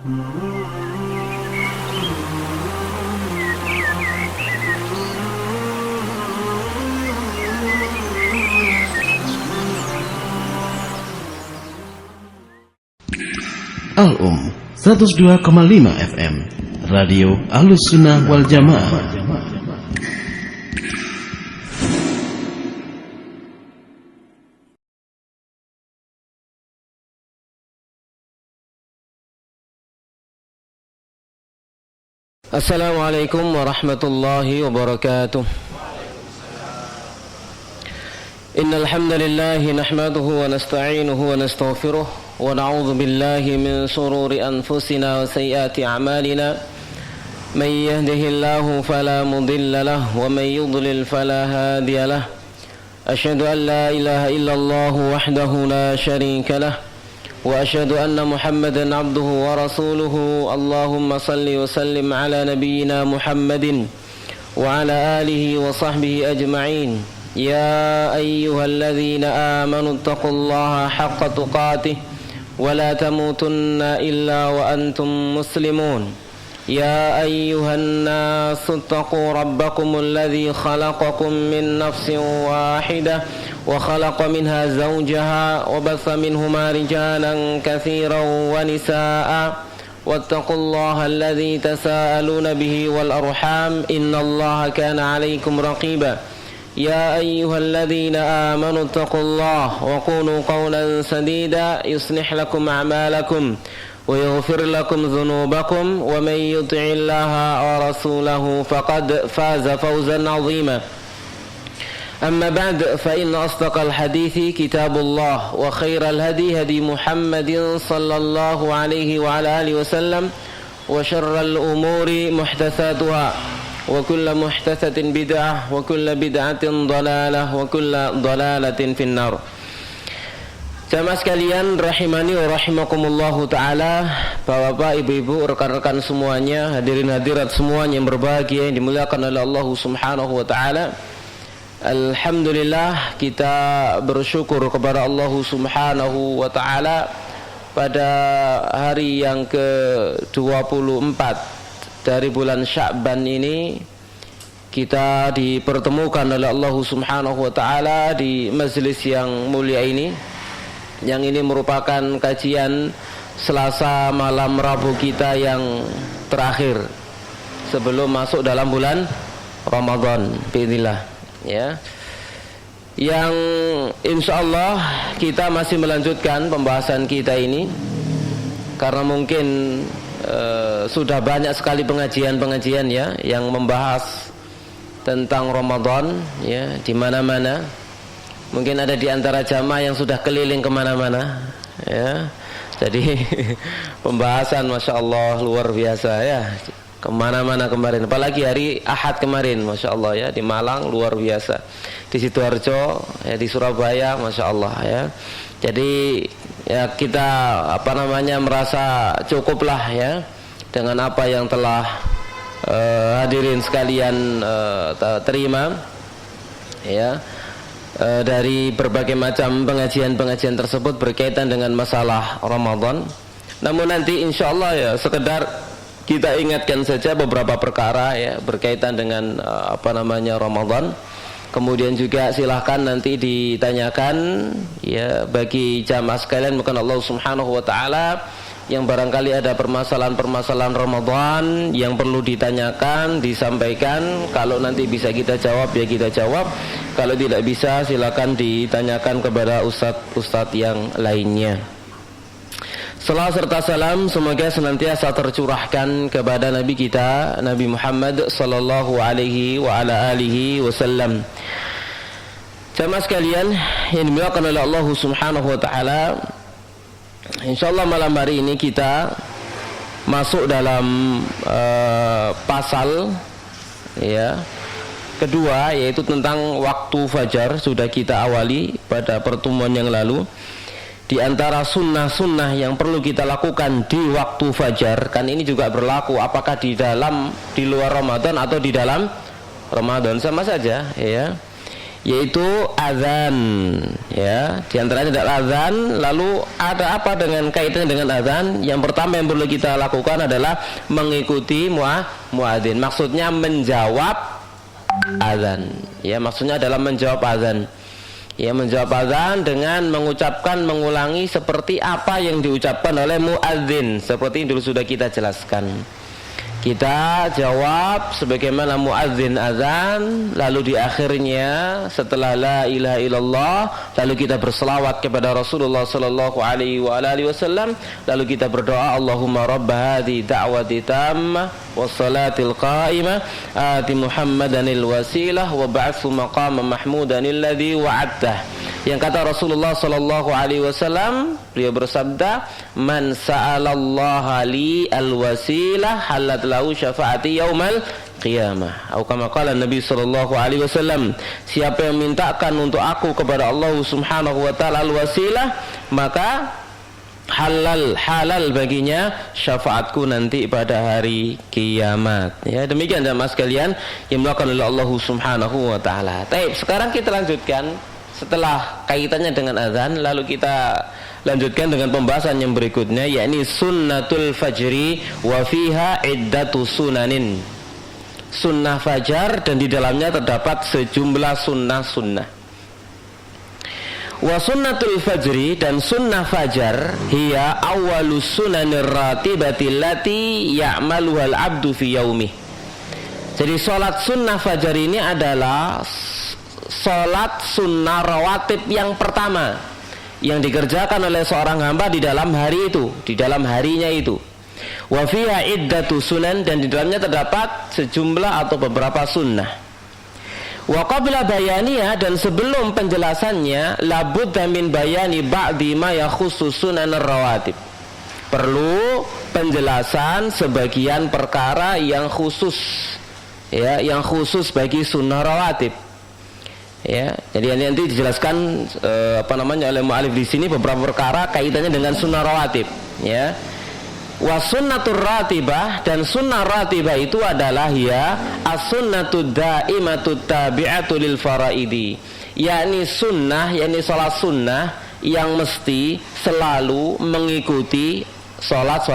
Al-Um 102,5 FM Radio Ahlussunnah wal Jamaah. Assalamualaikum warahmatullahi wabarakatuh. Innal hamdalillah nahmaduhu wa nasta'inuhu wa nastaghfiruh wa na'udzu billahi min shururi anfusina wa sayyiati a'malina. May yahdihillahu fala mudilla lahu wa may yudlil fala hadiya lahu. Asyhadu an la ilaha illallah wahdahu la syarika lahu wa asyhadu anna Muhammadan abduhu wa rasuluhu. Allahumma salli wa sallim ala nabiyyina Muhammadin wa ala alihi wa sahbihi ajma'in. Ya ayyuhalladzina amanu taqullaha haqqa tuqatih wa la tamutunna illa wa antum muslimun. Ya ayyuhan nasu taqu rabbakumul ladzi khalaqakum min nafsin wahidah wa khalaqa minha zawjaha wa batha minhuma rijalan katsiran wa nisaa'a wattaqullaha alladzi tasaaluna bihi wal arham innallaha kana 'alaykum raqiba. يا أيها الذين آمنوا اتقوا الله وقولوا قولا سديدا يصلح لكم أعمالكم ويغفر لكم ذنوبكم ومن يطع الله ورسوله فقد فاز فوزا عظيما. أما بعد فإن أصدق الحديث كتاب الله وخير الهدي هدي محمد صلى الله عليه وعلى آله وسلم وشر الأمور محدثاتها wa kullu muhdatsatin bid'ah wa kullu bid'atin dhalalah wa kullu dhalalatin finnar. Jamaah sekalian rahimani wa rahimakumullahu taala, Bapak, Ibu-ibu, rekan-rekan semuanya, hadirin hadirat semuanya yang berbahagia yang dimuliakan oleh Allah Subhanahu wa taala. Alhamdulillah, kita bersyukur kepada Allah Subhanahu wa taala pada hari yang ke-24 dari bulan Sya'ban ini kita dipertemukan oleh Allah Subhanahu wa taala di majelis yang mulia ini, yang ini merupakan kajian Selasa malam Rabu kita yang terakhir sebelum masuk dalam bulan Ramadan biidznillah, ya. Yang insyaallah kita masih melanjutkan pembahasan kita ini karena mungkin sudah banyak sekali pengajian-pengajian ya yang membahas tentang Ramadan ya di mana-mana. Mungkin ada di antara jamaah yang sudah keliling kemana-mana ya. Jadi pembahasan Masya Allah luar biasa ya, kemana-mana kemarin. Apalagi hari Ahad kemarin Masya Allah ya, di Malang luar biasa, di Sidoarjo ya, di Surabaya Masya Allah ya. Jadi ya kita merasa cukuplah ya dengan apa yang telah hadirin sekalian terima ya dari berbagai macam pengajian-pengajian tersebut berkaitan dengan masalah Ramadan. Namun nanti insyaallah ya sekedar kita ingatkan saja beberapa perkara ya berkaitan dengan Ramadan. Kemudian juga silahkan nanti ditanyakan ya bagi jamaah sekalian, bukan Allah Subhanahu wa taala, yang barangkali ada permasalahan-permasalahan Ramadan yang perlu ditanyakan, disampaikan. Kalau nanti bisa kita jawab ya kita jawab. Kalau tidak bisa silakan ditanyakan kepada ustadz-ustadz yang lainnya. Salam serta salam semoga senantiasa tercurahkan kepada Nabi kita Nabi Muhammad sallallahu alaihi wa ala alihi wasallam. Jamaah sekalian yang dimuliakan oleh Allah Subhanahu wa taala, insyaallah malam hari ini kita masuk dalam pasal ya kedua, yaitu tentang waktu fajar. Sudah kita awali pada pertemuan yang lalu. Di antara sunnah-sunnah yang perlu kita lakukan di waktu fajar, kan ini juga berlaku apakah di luar Ramadan atau di dalam Ramadan, sama saja ya. yaitu azan. Ya, di antaranya adalah azan. Lalu ada apa dengan kaitannya dengan azan? Yang pertama yang perlu kita lakukan adalah mengikuti muadzin. Maksudnya menjawab azan. Ya, maksudnya adalah menjawab azan. Ya, menjawab azan dengan mengulangi seperti apa yang diucapkan oleh muadzin, seperti yang dulu sudah kita jelaskan. Kita jawab sebagaimana muadzin azan, lalu di akhirnya setelah la ilaha illallah, lalu kita berselawat kepada Rasulullah sallallahu alaihi wasallam, lalu kita berdoa, Allahumma rabb hadhihi da'wati tammah wassalatil qa'imah ati Muhammadanil wasilah wa ba'athu maqaman mahmudanil ladzi wa'adtah. Yang kata Rasulullah sallallahu alaihi wasallam, beliau bersabda, man sa'alallaha li alwasilah halat lahu syafaati yaumal qiyamah. Atau kama qala Nabi sallallahu alaihi wasallam, siapa yang mintakan untuk aku kepada Allah Subhanahu wa taala alwasilah, maka halal baginya syafaatku nanti pada hari kiamat. Ya, demikian jemaah sekalian yang dilakukan oleh Allah Subhanahu wa taala. Baik, sekarang kita lanjutkan. Setelah kaitannya dengan azan, lalu kita lanjutkan dengan pembahasan yang berikutnya, yakni sunnatul fajri wa fiha iddatu sunanin. Sunnah fajar dan di dalamnya terdapat sejumlah sunnah-sunnah. Wa sunnatul fajri, dan sunnah fajar, hiya awwalus sunanir ratibati allati ya'maluhal abdu fi yaumih. Jadi salat sunnah fajar ini adalah salat sunnah rawatib yang pertama yang dikerjakan oleh seorang hamba di dalam hari itu, di dalam harinya itu. Wa fiha iddatu sunan, dan di dalamnya terdapat sejumlah atau beberapa sunnah. Wa qabla bayaniha, dan sebelum penjelasannya, labudda min bayani ba'di ma yakhussu sunan rawatib. Perlu penjelasan sebagian perkara yang khusus, ya, yang khusus bagi sunnah rawatib. Ya, jadi nanti dijelaskan oleh mu'alif di sini beberapa perkara kaitannya dengan sunnah rawatib. Ya, wa sunnatur ratibah, dan sunnah ratibah itu adalah ya as-sunnatud da'imatut tabi'atu lil faraidi, yakni sunnah, yakni salat sunnah yang mesti selalu mengikuti salat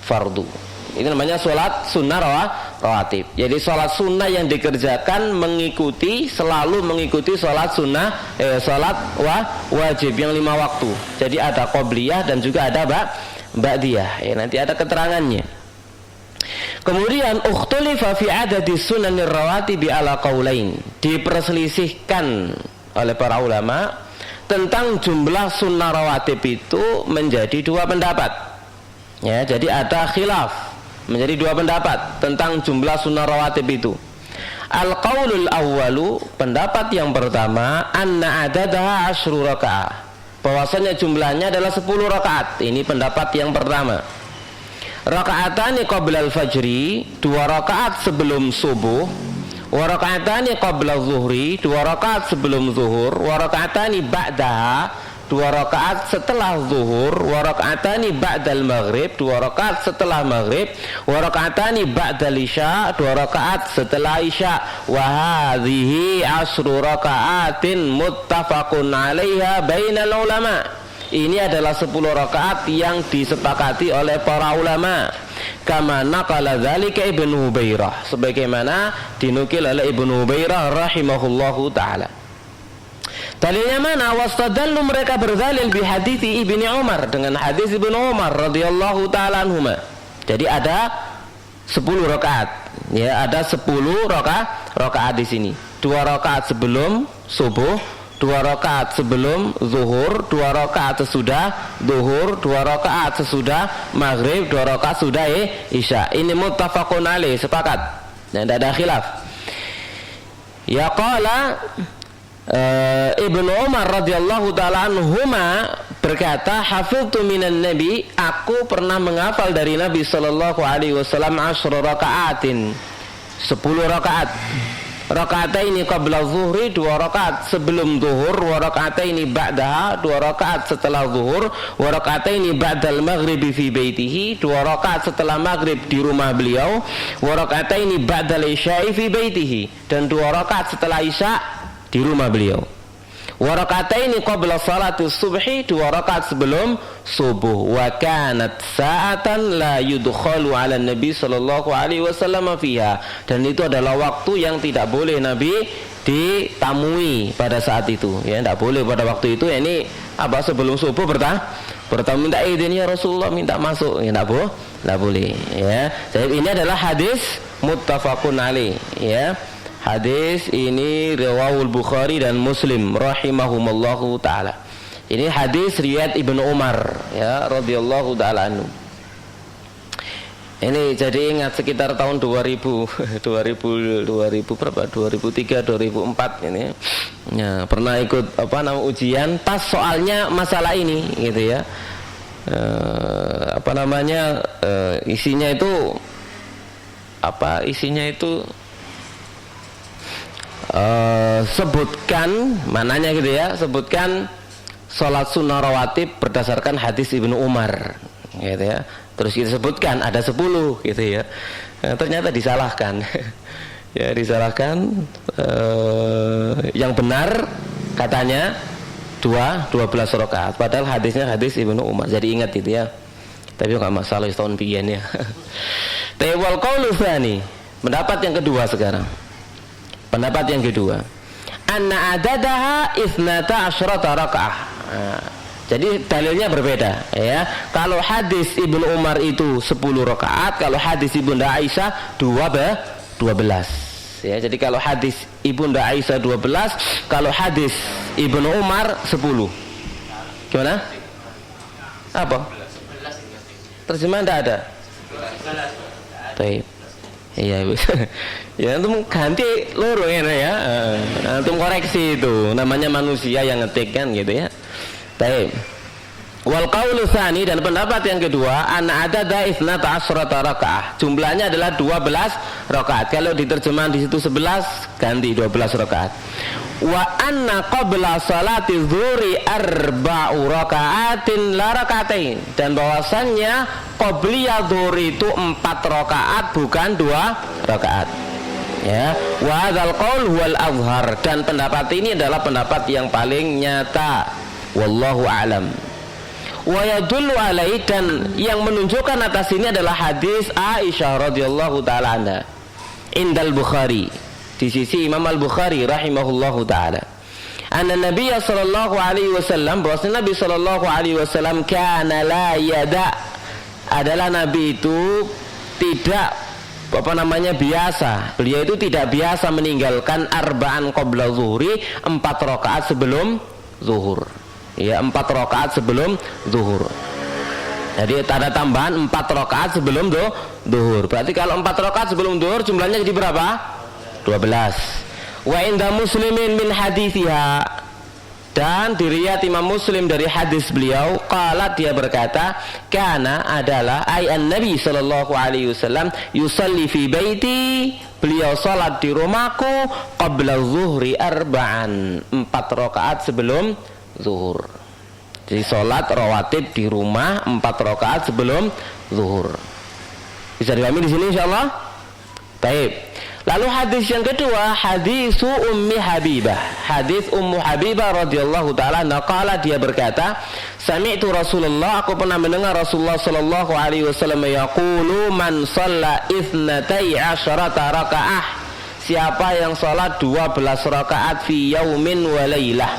fardu. Itu namanya salat sunnah rawatib. Jadi salat sunnah yang dikerjakan selalu mengikuti salat sunnah, salat wajib yang 5 waktu. Jadi ada qobliyah dan juga ada ba'diyah. Nanti ada keterangannya. Kemudian ukhtulifa fi adadi sunanir rawatib ala qaulain. Diperselisihkan oleh para ulama tentang jumlah sunnah rawatib itu menjadi 2 pendapat. Ya, jadi ada khilaf. Menjadi 2 pendapat tentang jumlah sunnah rawatib itu. Al-qaulul awwalu, pendapat yang pertama, anna adadaha 10 rakaat. Bahwasanya jumlahnya adalah 10 rakaat. Ini pendapat yang pertama. Rakaatani qabla al-fajri, 2 rakaat sebelum subuh. Wa rakaatani qabla zuhri, 2 rakaat sebelum zuhur. Wa rakaatani ba'daha, 2 rakaat setelah zuhur. Wa rakaatani ba'dal maghrib, 2 rakaat setelah maghrib. Wa rakaatani ba'dal isya, 2 rakaat setelah isya. Wa hadhihi 10 rakaatin muttafaqun 'alaiha bainal ulama. Ini adalah 10 rakaat yang disepakati oleh para ulama. Kama naqala dzalika Ibnu Hubairah, sebagaimana dinukil oleh Ibnu Hubairah rahimahullahu taala. Dalilnya mana? Wastadallu, mereka berdalil bi hadithi Ibni Umar, dengan hadis Ibnu Umar radhiyallahu taala anhuma. Jadi ada 10 rakaat. Ya, ada 10 rakaat di sini. 2 rakaat sebelum subuh, 2 rakaat sebelum zuhur, 2 rakaat sesudah zuhur, 2 rakaat sesudah maghrib, 2 rakaat sudah isya. Ini muttafaqun alaih, sepakat. Dan tidak ada khilaf. Ya qala Ibnu Umar radhiyallahu taala anhuma berkata, hafiztu minan nabi, aku pernah menghafal dari Nabi sallallahu alaihi wasallam 10 rakaatin, 10 rakaat. Rakaataini qabla zuhri, 2 rakaat sebelum zuhur. Wa rakaataini ba'daha, 2 rakaat setelah zuhur. Wa rakaataini ba'dal maghribi fi baitihi, 2 rakaat setelah maghrib di rumah beliau. Wa rakaataini ba'dal isya'i fi baitihi, dan 2 rakaat setelah isya di rumah beliau. Wa raka'ataini qabla salati subhi, 2 rakaat sebelum subuh. Wa kanat sa'atan la yudkhalu 'ala Nabi sallallahu alaihi wasallam fiha, dan itu adalah waktu yang tidak boleh Nabi ditamui pada saat itu, ya, tidak boleh pada waktu itu. Ya, ini apa, sebelum subuh bertamu minta izin ya Rasulullah, minta masuk, ya, tidak boleh, ya. Jadi ini adalah hadis muttafaqun alaih, ya. Hadis ini riwayat Bukhari dan Muslim rahimahumallahu taala. Ini hadis riwayat Ibnu Umar, ya, radhiyallahu taala anhu. Ini jadi ingat sekitar tahun 2000 berapa? 2003 2004 ini. Ya, pernah ikut ujian, pas soalnya masalah ini gitu ya. Isinya itu sebutkan mananya gitu ya, sebutkan sholat sunnah rawatib berdasarkan hadis Ibnu Umar gitu ya. Terus kita sebutkan ada 10 gitu ya. Ternyata disalahkan. Ya, disalahkan. Yang benar katanya 12 rakaat, padahal hadisnya hadis Ibnu Umar. Jadi ingat itu ya. Tapi enggak masalah tahun pian ya. Tawal qaulu tsani, pendapat yang kedua sekarang. Pendapat yang kedua, anna adadaha 12 rakaah. Jadi dalilnya berbeda, ya. Kalau hadis Ibnu Umar itu 10 rakaat, kalau hadis Ibunda Aisyah 12. Ya, jadi kalau hadis Ibunda Aisyah 12, kalau hadis Ibnu Umar 10. Gimana? Apa? Terjemahan tidak ada. Baik. Iya, ya antum ganti loro ya, antum koreksi itu, namanya manusia yang ngetik kan gitu ya. Baik. Wal qaulu tsani, dan pendapat yang kedua, anna adada 12 rakaah, jumlahnya adalah 12 rakaat. Kalau diterjemahkan di situ 11, ganti 12 rakaat. Wa anna qabla salati dzuhri 4 rakaatin la rakaatain, dan bahwasannya qabliyah dzuhur itu 4 rakaat bukan 2 rakaat. Ya, wa hadzal qaul huwal azhar, dan pendapat ini adalah pendapat yang paling nyata. Wallahu a'lam. Wa yadullu alaihi, dan yang menunjukkan atas ini adalah hadis Aisyah radhiyallahu taala anha indal Bukhari, di sisi Imam Al-Bukhari rahimahullahu taala. Anna Nabiy sallallahu alaihi wasallam, bahwasanya Nabi sallallahu alaihi wasallam kana la yada, adalah Nabi itu tidak biasa. Beliau itu tidak biasa meninggalkan arba'an qabla zuhri, 4 rakaat sebelum zuhur. Ya, 4 rakaat sebelum zuhur. Jadi ada tambahan 4 rakaat sebelum zuhur. Berarti kalau 4 rakaat sebelum zuhur jumlahnya jadi berapa? 12. Wa inda Muslimin min hadithiha, dan diriwayat Imam Muslim dari hadis beliau, qala, dia berkata, kana adalah an Nabi sallallahu alaihi wasallam yusalli fi baiti, beliau salat di rumahku, qabla zuhri 4 rakaat sebelum zuhur. Jadi salat rawatib di rumah 4 rakaat sebelum zuhur. Bisa dipahami di sini insyaallah? Baik. Lalu hadis yang kedua, hadis Ummi Habibah. Hadis Ummu Habibah radhiyallahu taala naqala, dia berkata, sami'tu Rasulullah, aku pernah mendengar Rasulullah sallallahu alaihi wasallam yaqulu, man shalla 12 rakaah, siapa yang salat 12 rakaat fi yaumin wa lailah,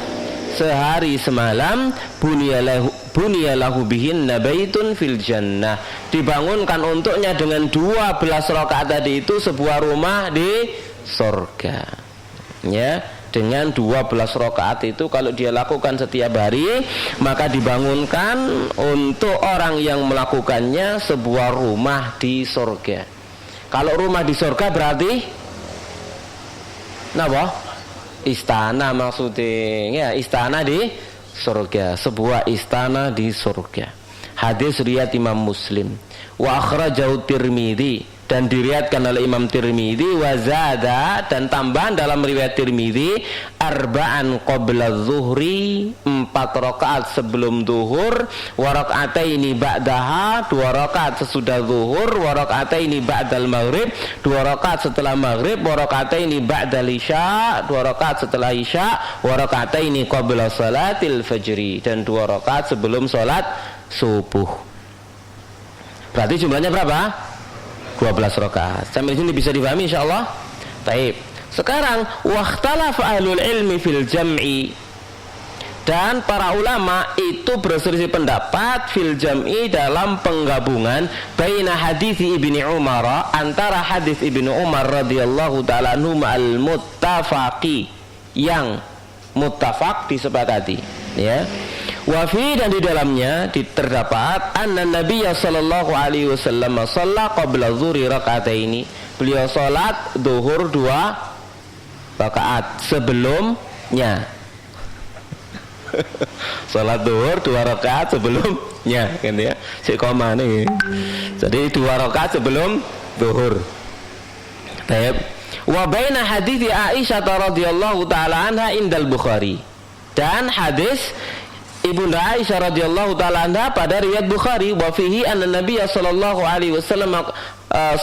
sehari semalam, bunyalahu bihin nabaitun fil jannah, dibangunkan untuknya dengan 12 rakaat tadi itu sebuah rumah di surga. Ya, dengan 12 rakaat itu kalau dia lakukan setiap hari, maka dibangunkan untuk orang yang melakukannya sebuah rumah di surga. Kalau rumah di surga berarti apa? Istana maksudnya, ya, istana di surga, sebuah istana di surga. Hadis riwayat Imam Muslim. Wa akhrajahu Tirmidzi, dan diriwayatkan oleh Imam Tirmidzi, wazada, dan tambahan dalam riwayat Tirmidzi, arba'an qabla zuhri, 4 rakaat sebelum zuhur, wa raka'ataini ba'daha, 2 rakaat sesudah zuhur, wa raka'ataini ba'dal maghrib, 2 rakaat setelah maghrib, wa raka'ataini ba'dal isya, 2 rakaat setelah isya, wa raka'ataini qabla salatil fajri, dan 2 rakaat sebelum salat subuh. Berarti jumlahnya berapa? 12 rakaat. Sampai sini bisa dipahami insyaallah. Baik. Sekarang waqtalafa ahlul ilmi fil jam'i, dan para ulama itu berselisih pendapat fil jam'i dalam penggabungan baina hadis Ibnu Umar, antara hadis Ibnu Umar radhiyallahu taala anhu al muttafaqi, yang muttafaq disepakati, ya. Wafi, dan di dalamnya terdapat anna Nabiya sallallahu alaihi wasallam shalla qabla zuhri raka'ataini, beliau salat zuhur 2 rakaat sebelumnya. Salat zuhur 2 rakaat sebelumnya, kan ya. Si koma nih. Jadi 2 rakaat sebelum zuhur. Baik. Wa baina hadits Aisyah radhiyallahu taala anha indal Bukhari, dan hadis Ibunda Aisyah radhiyallahu taala anha pada riwayat Bukhari, wa fihi anna Nabiy sallallahu alaihi wasallam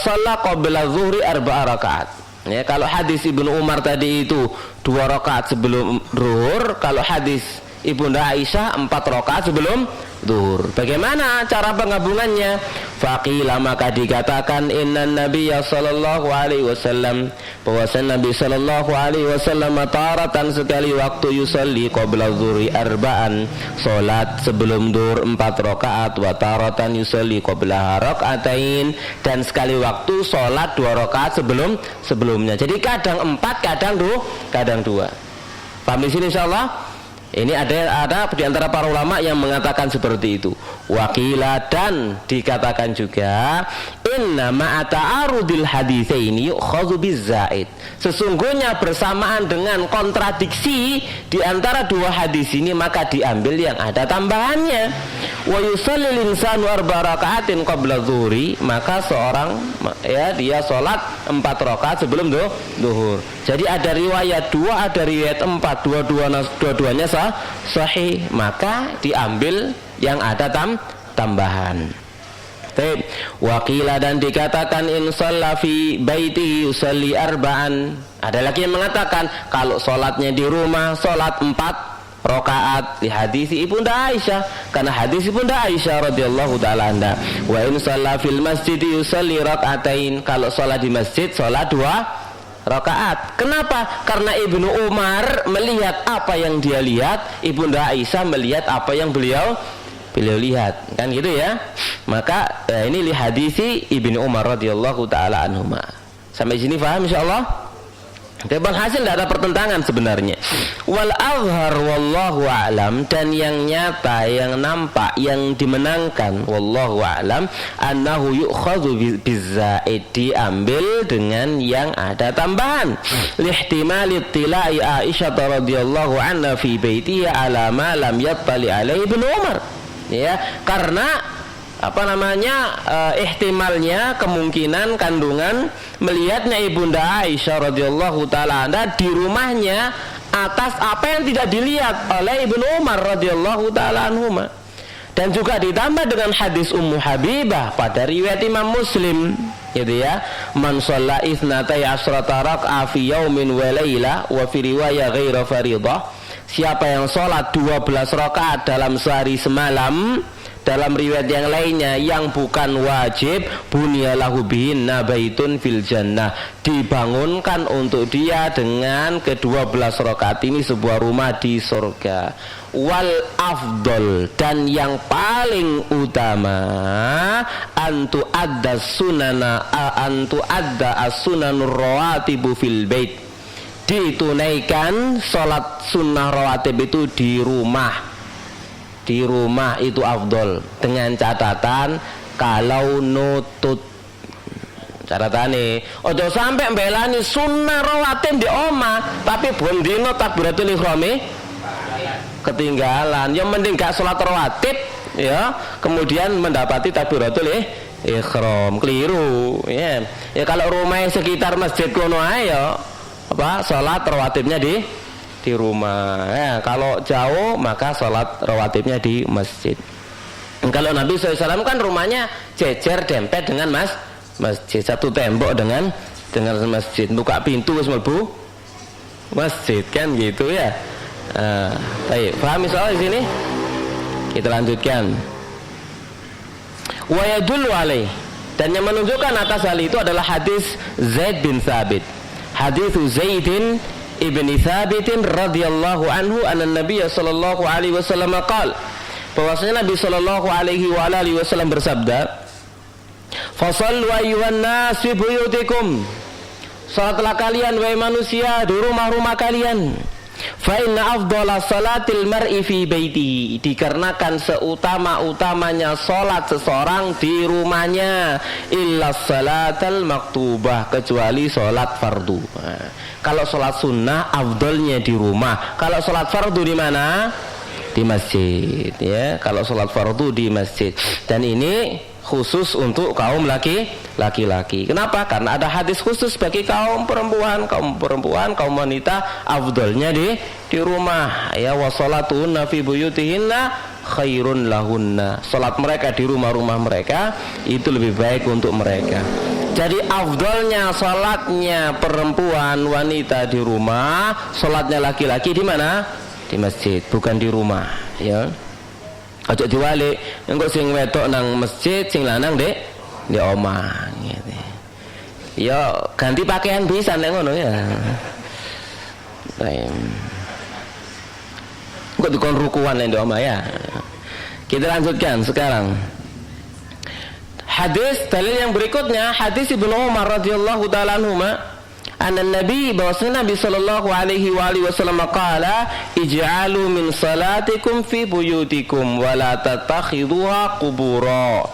shalla qabla zuhri 4 rakaat. Ya, kalau hadis Ibnu Umar tadi itu 2 rakaat sebelum zuhur, kalau hadis Ibunda Aisyah 4 rakaat sebelum zuhur. Bagaimana cara penggabungannya? Faqila, maka dikatakan inna Nabiyya sallallahu alaihi wasallam, bahwasanya Nabi sallallahu alaihi wasallam taratan sekali waktu yusalli qabla zuhri arba'an, salat sebelum zuhur 4 rakaat, wa taratan yusalli qabla raka'atain, dan sekali waktu salat 2 rakaat sebelumnya. Jadi kadang 4, kadang 2. Paham di sini insyaallah? Ini ada di antara para ulama yang mengatakan seperti itu. Wakila, dan dikatakan juga inna ma'ata'arudil haditsaini yu'khadhu bizzaid, sesungguhnya bersamaan dengan kontradiksi di antara 2 hadis ini maka diambil yang ada tambahannya. Wa yusallil insanu 4 raka'atin qabla zuhri, maka seorang, ya, dia salat 4 rakaat sebelum zuhur. Jadi ada riwayat 2, ada riwayat 4, dua-duanya sahih, maka diambil yang ada tambahan. Baik. Waqila, dan dikatakan in shalla fi baitihi yusalli arba'an. Ada lagi yang mengatakan kalau salatnya di rumah salat 4 rakaat, di hadis Ibunda Aisyah, karena hadis Ibunda Aisyah radhiyallahu taala anha. Wa in shalla fil masjid yusalli raka'atain, kalau salat di masjid salat 2 rakaat. Kenapa? Karena Ibnu Umar melihat apa yang dia lihat, Ibunda Aisyah melihat apa yang beliau lihat, kan gitu ya. Maka ini li hadisi Ibnu Umar radhiyallahu taala anhuma. Sampai sini paham insyaallah? Bang hasil tidak ada pertentangan sebenarnya. Wal azhar wallahu a'lam, dan yang nyata, yang nampak, yang dimenangkan wallahu a'lam, annahu yu'khadhu bizzaid, diambil dengan yang ada tambahan. Lihtimali ittila'i Aisyah radhiyallahu anha fi baitiha ala ma lam yattali alaihi Ibnu Umar. Ya, karena ihtimalnya, kemungkinan, kandungan melihatnya Ibunda Aisyah radhiyallahu taala anha di rumahnya atas apa yang tidak dilihat oleh Ibnu Umar radhiyallahu taala anhuma. Dan juga ditambah dengan hadis Ummu Habibah pada riwayat Imam Muslim, gitu ya, man shalla 12 raka'ah fi yaumin wa lailah wa fi riwayah ghaira faridah, siapa yang sholat 12 rakaat dalam sehari semalam, dalam riwayat yang lainnya yang bukan wajib, bunyalahu bihinna baitun fil jannah, dibangunkan untuk dia dengan ke-12 rakaat ini sebuah rumah di surga. Wal afdol, dan yang paling utama, antu adda as-sunanur rawatibu fil bait, ditunaikan sholat sunnah rawatib itu di rumah. Di rumah itu afdol, dengan catatan kalau nutut, catatan nih, ojo sampai mbelani sunnah rawatib di omah tapi bondino takbiratul ihrami ketinggalan. Yang mending gak sholat rawatib, ya, kemudian mendapati takbiratul ihram. Keliru ya. Ya kalau rumah sekitar masjid kono ae ya apa salat rawatibnya di rumah ya. Kalau jauh maka salat rawatibnya di masjid. Kalau Nabi SAW kan rumahnya jejer dempet dengan masjid, satu tembok dengan masjid, buka pintu wis mlebu masjid kan gitu ya. Baik, pahami soal di sini? Kita lanjutkan. Wa yadullu alaih, dan yang menunjukkan atas hal itu adalah hadis Zaid bin Thabit. Hadis Zaidin ibni Thabitin radhiyallahu anhu anna Nabiy sallallahu alaihi wasallam qala, bahwasanya Nabi sallallahu alaihi wasallam bersabda, "Fasallu ayyuhan nas fi buyutikum." Salatlah kalian wahai manusia di rumah-rumah kalian. Fa inna afdhala salatil mar'i fi baitihi, dikarenakan seutama-utamanya salat seseorang di rumahnya, illa salatal maktubah, kecuali salat fardu. Kalau salat sunnah afdalnya di rumah, kalau salat fardu di mana? Di masjid ya. Kalau salat fardu di masjid. Dan ini khusus untuk kaum laki-laki. Kenapa? Karena ada hadis khusus bagi kaum perempuan, kaum wanita afdalnya di rumah ya. Wa salatuhunna fi buyutihinna khairun lahunna. Salat mereka di rumah-rumah mereka itu lebih baik untuk mereka. Jadi afdalnya salatnya perempuan wanita di rumah, salatnya laki-laki di mana? Di masjid, bukan di rumah ya. Aja diwalik, engko sing wedok nang masjid, sing lanang di omah gitu. Ya ganti pakaian bisa nek ngono ya. Engko dikon rukuan nek di omah ya. Kita lanjutkan sekarang. Hadis dalil yang berikutnya, hadis Ibnu Umar radhiyallahu taala anhuma, anna Nabi, bahwasanya Nabi sallallahu alaihi wasallam qala, ij'alu min salatikum fi buyutikum wa la tattakhidhuha qubura.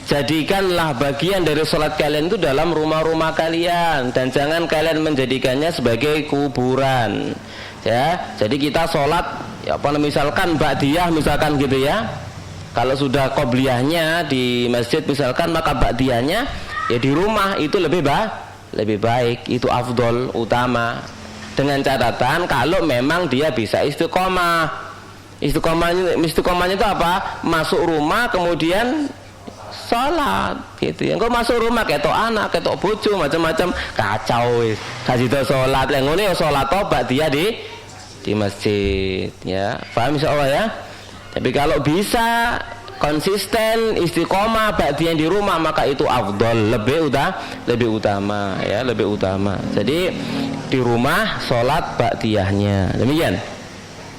Jadikanlah bagian dari salat kalian itu dalam rumah-rumah kalian, dan jangan kalian menjadikannya sebagai kuburan. Ya, jadi kita salat ya apa misalkan ba'diyah misalkan gitu ya. Kalau sudah qobliyahnya di masjid misalkan, maka ba'diyahnya ya di rumah itu lebih baik, itu afdol, utama, dengan catatan kalau memang dia bisa istiqomah. Istiqomahnya itu apa? Masuk rumah kemudian sholat gitu ya. Engko masuk rumah ketok anak, ketok bojo, macam-macam kacau wis. Kasih to sholat, lek ngene ya sholat tobat dia di masjid ya. Paham insyaallah ya? Tapi kalau bisa konsisten istiqomah ba'diyah di rumah, maka itu afdol, lebih utama ya, lebih utama. Jadi di rumah salat ba'diyahnya. Demikian.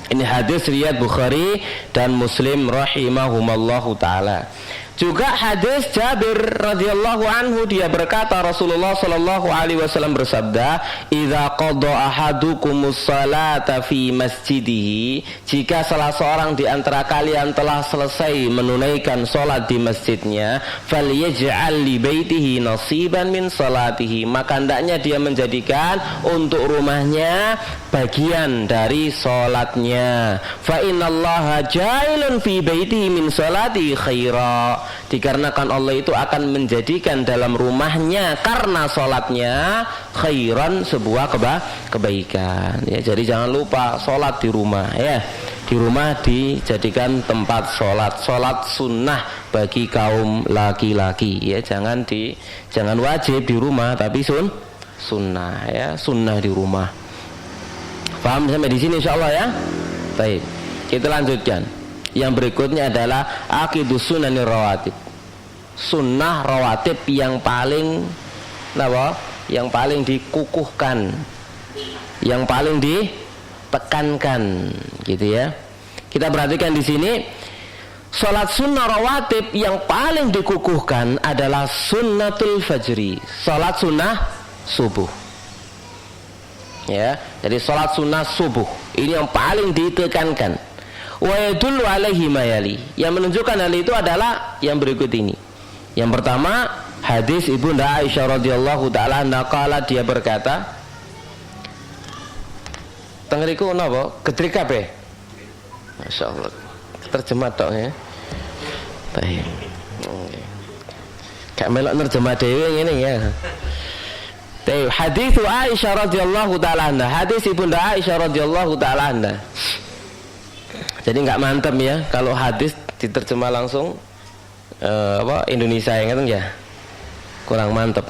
Ini hadis riwayat Bukhari dan Muslim rahimahumallahu taala. Juga hadis Jabir radhiyallahu anhu, dia berkata Rasulullah sallallahu alaihi wasallam bersabda, "Idza qada ahadukumus salata fi masjidihi," jika salah seorang di antara kalian telah selesai menunaikan salat di masjidnya, "falyaj'al li baitihi nasiban min salatihi," maka hendaknya dia menjadikan untuk rumahnya bagian dari salatnya. Fa innallaha ja'ilun fi baitihi min salati khaira, dikarenakan Allah itu akan menjadikan dalam rumahnya karena sholatnya khairan, sebuah kebaikan ya. Jadi jangan lupa sholat di rumah ya. Di rumah dijadikan tempat sholat sunnah bagi kaum laki-laki ya. Jangan wajib di rumah, tapi sunnah ya, sunnah di rumah. Paham sampai di sini insyaallah ya. Baik, kita lanjutkan. Yang berikutnya adalah aqidus sunanir rawatib. Sunnah rawatib yang paling yang paling dikukuhkan, yang paling ditekankan gitu ya. Kita perhatikan di sini, salat sunnah rawatib yang paling dikukuhkan adalah sunnatul fajri, salat sunnah subuh. Ya, jadi salat sunnah subuh ini yang paling ditekankan. Wa yadullu alaihi mayali, yang menunjukkan hal itu adalah yang berikut ini. Yang pertama, hadis Ibunda Aisyah radhiyallahu taala anha qala, dia berkata, tengeriku napa? Gedrik kabeh. Masyaallah. Terjemah tok ya. Baik. Gak melok nerjemah dhewe ngene ya. Hadis Aisyah radhiyallahu taala anha, hadis Ibunda Aisyah radhiyallahu taala anha. Jadi enggak mantap ya kalau hadis diterjemah langsung Indonesia yang ya. Kurang mantap.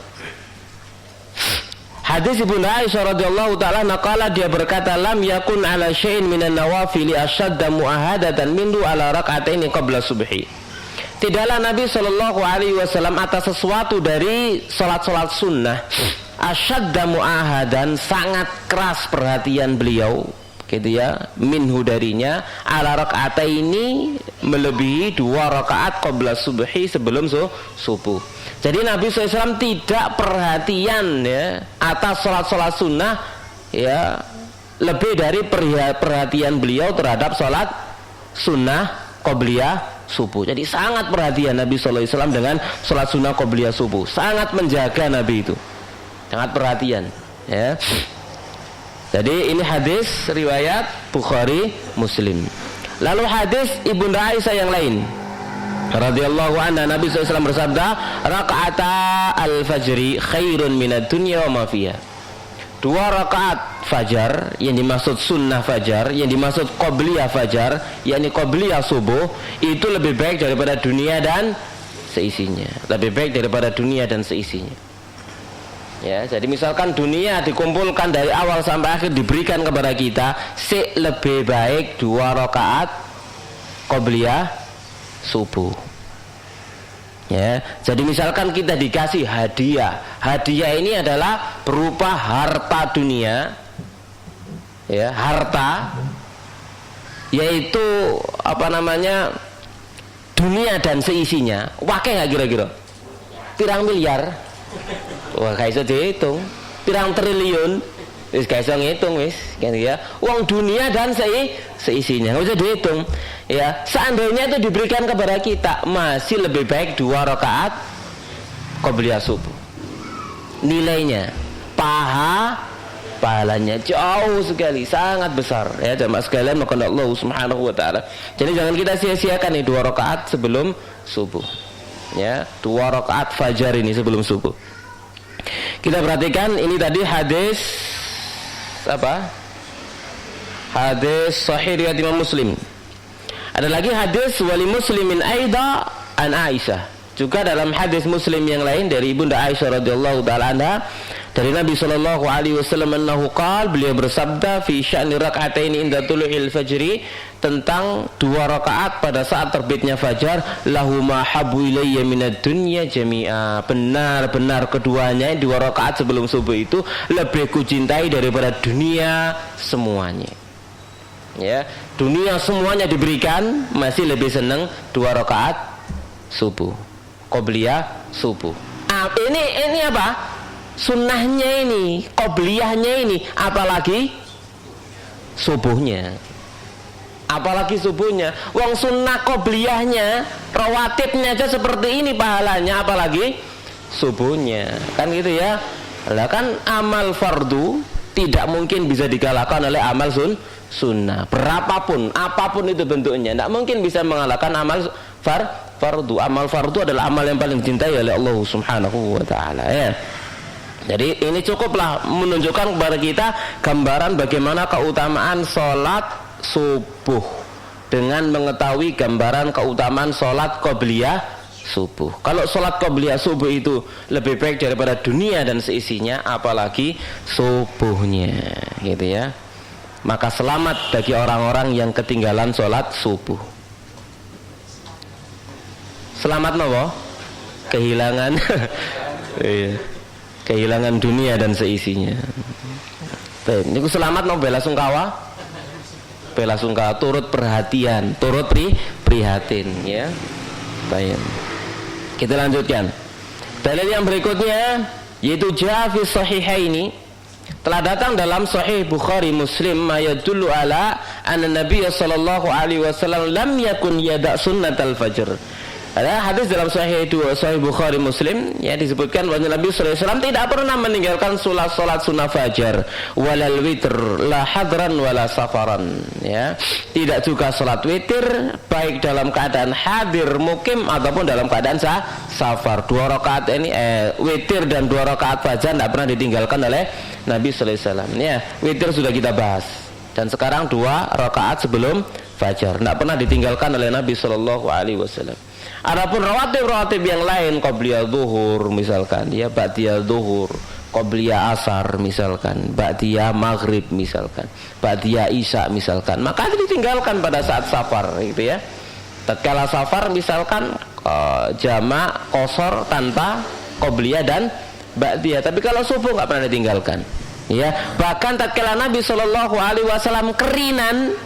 Hadis Ibunda Aisyah radhiyallahu taala naqala dia berkata lam yakun ala syai'in minan nawafili ashadda muahadatan minhu ala rak'ataini qabla subhi. Tidaklah Nabi sallallahu alaihi wasallam atas sesuatu dari salat-salat sunnah asyadda muahadan, sangat keras perhatian beliau gitu ya, minhu darinya, ala rak'ataini melebihi 2 rakaat qabla subhi, sebelum subuh. Jadi Nabi SAW tidak perhatian ya atas salat-salat sunnah ya lebih dari perhatian beliau terhadap salat sunnah qabliyah subuh. Jadi sangat perhatian Nabi SAW dengan salat sunnah qabliyah subuh, sangat menjaga Nabi itu, sangat perhatian ya. Jadi ini hadis riwayat Bukhari Muslim. Lalu hadis Ibunda Aisyah yang lain radhiyallahu anha, Nabi SAW bersabda raka'ata al-fajri khairun minad dunya wa ma fiha. 2 rakaat fajar, yang dimaksud sunnah fajar, yang dimaksud qabliyah fajar, yakni qabliyah subuh, itu lebih baik daripada dunia dan seisinya. Lebih baik daripada dunia dan seisinya. Ya, jadi misalkan dunia dikumpulkan dari awal sampai akhir diberikan kepada kita, lebih baik 2 rakaat qabliyah subuh. Ya, jadi misalkan kita dikasih hadiah. Hadiah ini adalah berupa harta dunia. Ya, harta yaitu dunia dan seisinya. Wakil nggak kira-kira? Pirang miliar? Wah, gak iso dihitung. Pirang triliun? Wis gak iso ngitung wis, kan ya. Uang dunia dan seisinya gak usah dihitung. Ya, seandainya itu diberikan kepada kita, masih lebih baik 2 rakaat qabliyah subuh. Nilainya, pahalanya jauh sekali, sangat besar ya jemaah sekalian, maka Allah Subhanahu wa taala. Jadi jangan kita sia-siakan nih 2 rakaat sebelum subuh. Ya, 2 rakaat fajar ini sebelum subuh. Kita perhatikan ini tadi hadis hadis sahih riwayat Imam Muslim. Ada lagi hadis wali muslimin aida an Aisyah, juga dalam hadis Muslim yang lain dari Ibunda Aisyah radhiyallahu taala anha, dari Nabi sallallahu alaihi wasallam annahu qala, beliau bersabda fi sya'ni rak'ataini inda tulu'il fajri, tentang 2 rakaat pada saat terbitnya fajar, lahu ma habu ilayya minad dunya jami'a, benar-benar keduanya 2 rakaat sebelum subuh itu lebih kucintai daripada dunia semuanya. Ya, dunia semuanya diberikan, masih lebih senang 2 rakaat subuh qabliyah subuh. Ini apa? Sunnahnya ini, qabliyahnya ini, apalagi subuhnya. Apalagi subuhnya. Wong sunnah qabliyahnya, rawatibnya aja seperti ini pahalanya, apalagi subuhnya. Kan gitu ya. Lah kan amal fardu tidak mungkin bisa dikalahkan oleh amal sunnah. Berapapun, apapun itu bentuknya, tidak mungkin bisa mengalahkan amal fardu. Amal fardu adalah amal yang paling dicintai oleh Allah Subhanahu wa taala ya. Jadi ini cukuplah menunjukkan kepada kita gambaran bagaimana keutamaan sholat subuh, dengan mengetahui gambaran keutamaan sholat qabliyah subuh. Kalau sholat qabliyah subuh itu lebih baik daripada dunia dan seisinya, apalagi subuhnya, gitu ya. Maka selamat bagi orang-orang yang ketinggalan sholat subuh. Selamat nopo? Kehilangan kehilangan dunia dan seisinya. Niku selamat nopo bela sungkawa? Bela sungkawa, turut perhatian, turut prihatin ya. Baik. Kita lanjutkan. Dalil yang berikutnya yaitu ja'fi sahihaini, telah datang dalam Sahih Bukhari Muslim mayadullu ala anna Nabiy sallallahu alaihi wasallam lam yakun yada sunnatal fajr, Ada hadis dalam Sahih Bukhari Muslim yang disebutkan bahwa Nabi sallallahu alaihi wasallam tidak pernah meninggalkan salat sunnah fajar, walal witr la hadran wala safaran, ya. Tidak juga salat witir baik dalam keadaan hadir mukim ataupun dalam keadaan safar. 2 rakaat ini witir dan 2 rakaat fajar tidak pernah ditinggalkan oleh Nabi sallallahu alaihi wasallam, ya. Witir sudah kita bahas. Dan sekarang 2 rakaat sebelum fajar tidak pernah ditinggalkan oleh Nabi sallallahu alaihi wasallam. Adapun rawatib yang lain, qabliyah zuhur misalkan, ya, ba'diyah zuhur, qabliyah asar misalkan, ba'diyah maghrib misalkan, ba'diyah isya misalkan, maka itu ditinggalkan pada saat safar, gitu ya. Tatkala safar misalkan jamak qashar tanpa qabliyah dan ba'diyah. Tapi kalau subuh nggak pernah ditinggalkan, ya. Bahkan tatkala Nabi sallallahu alaihi wasallam kerinan,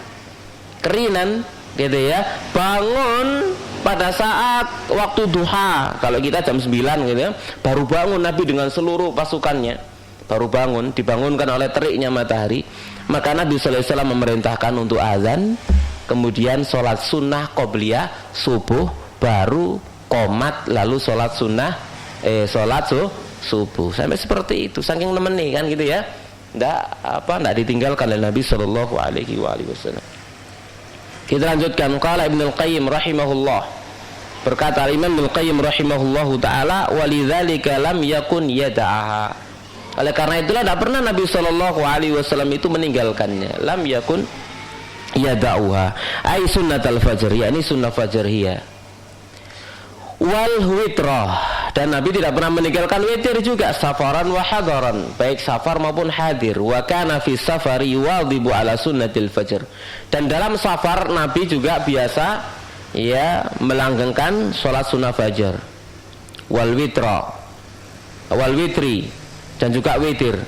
gitu ya, bangun pada saat waktu duha, kalau kita jam 9 gitu ya, baru bangun Nabi dengan seluruh pasukannya, baru bangun, dibangunkan oleh teriknya matahari, maka Nabi sallallahu alaihi wasallam memerintahkan untuk azan, kemudian sholat sunnah qobliyah subuh, baru qomat, lalu sholat sunnah subuh, sampai seperti itu, saking nemeni kan gitu ya, nggak ditinggalkan oleh Nabi sallallahu alaihi wasallam. Kita lanjutkan. Qala Ibnu Qayyim rahimahullah, berkata Imam Ibnu Qayyim rahimahullahu taala, walidzalika lam yakun yada'aha. Oleh karena itulah tidak pernah Nabi sallallahu alaihi wasallam itu meninggalkannya. Lam yakun yada'uha, ai sunnatul fajr, yakni sunnah fajriyah. Wal witrah, dan Nabi tidak pernah meninggalkan witir juga, safaran wa hadaran, baik safar maupun hadir. Wa kana fi safari yuwadhibu ala sunnatil fajr, dan dalam safar Nabi juga biasa, ya, melanggengkan sholat sunnah fajar. Wal witri, dan juga witir.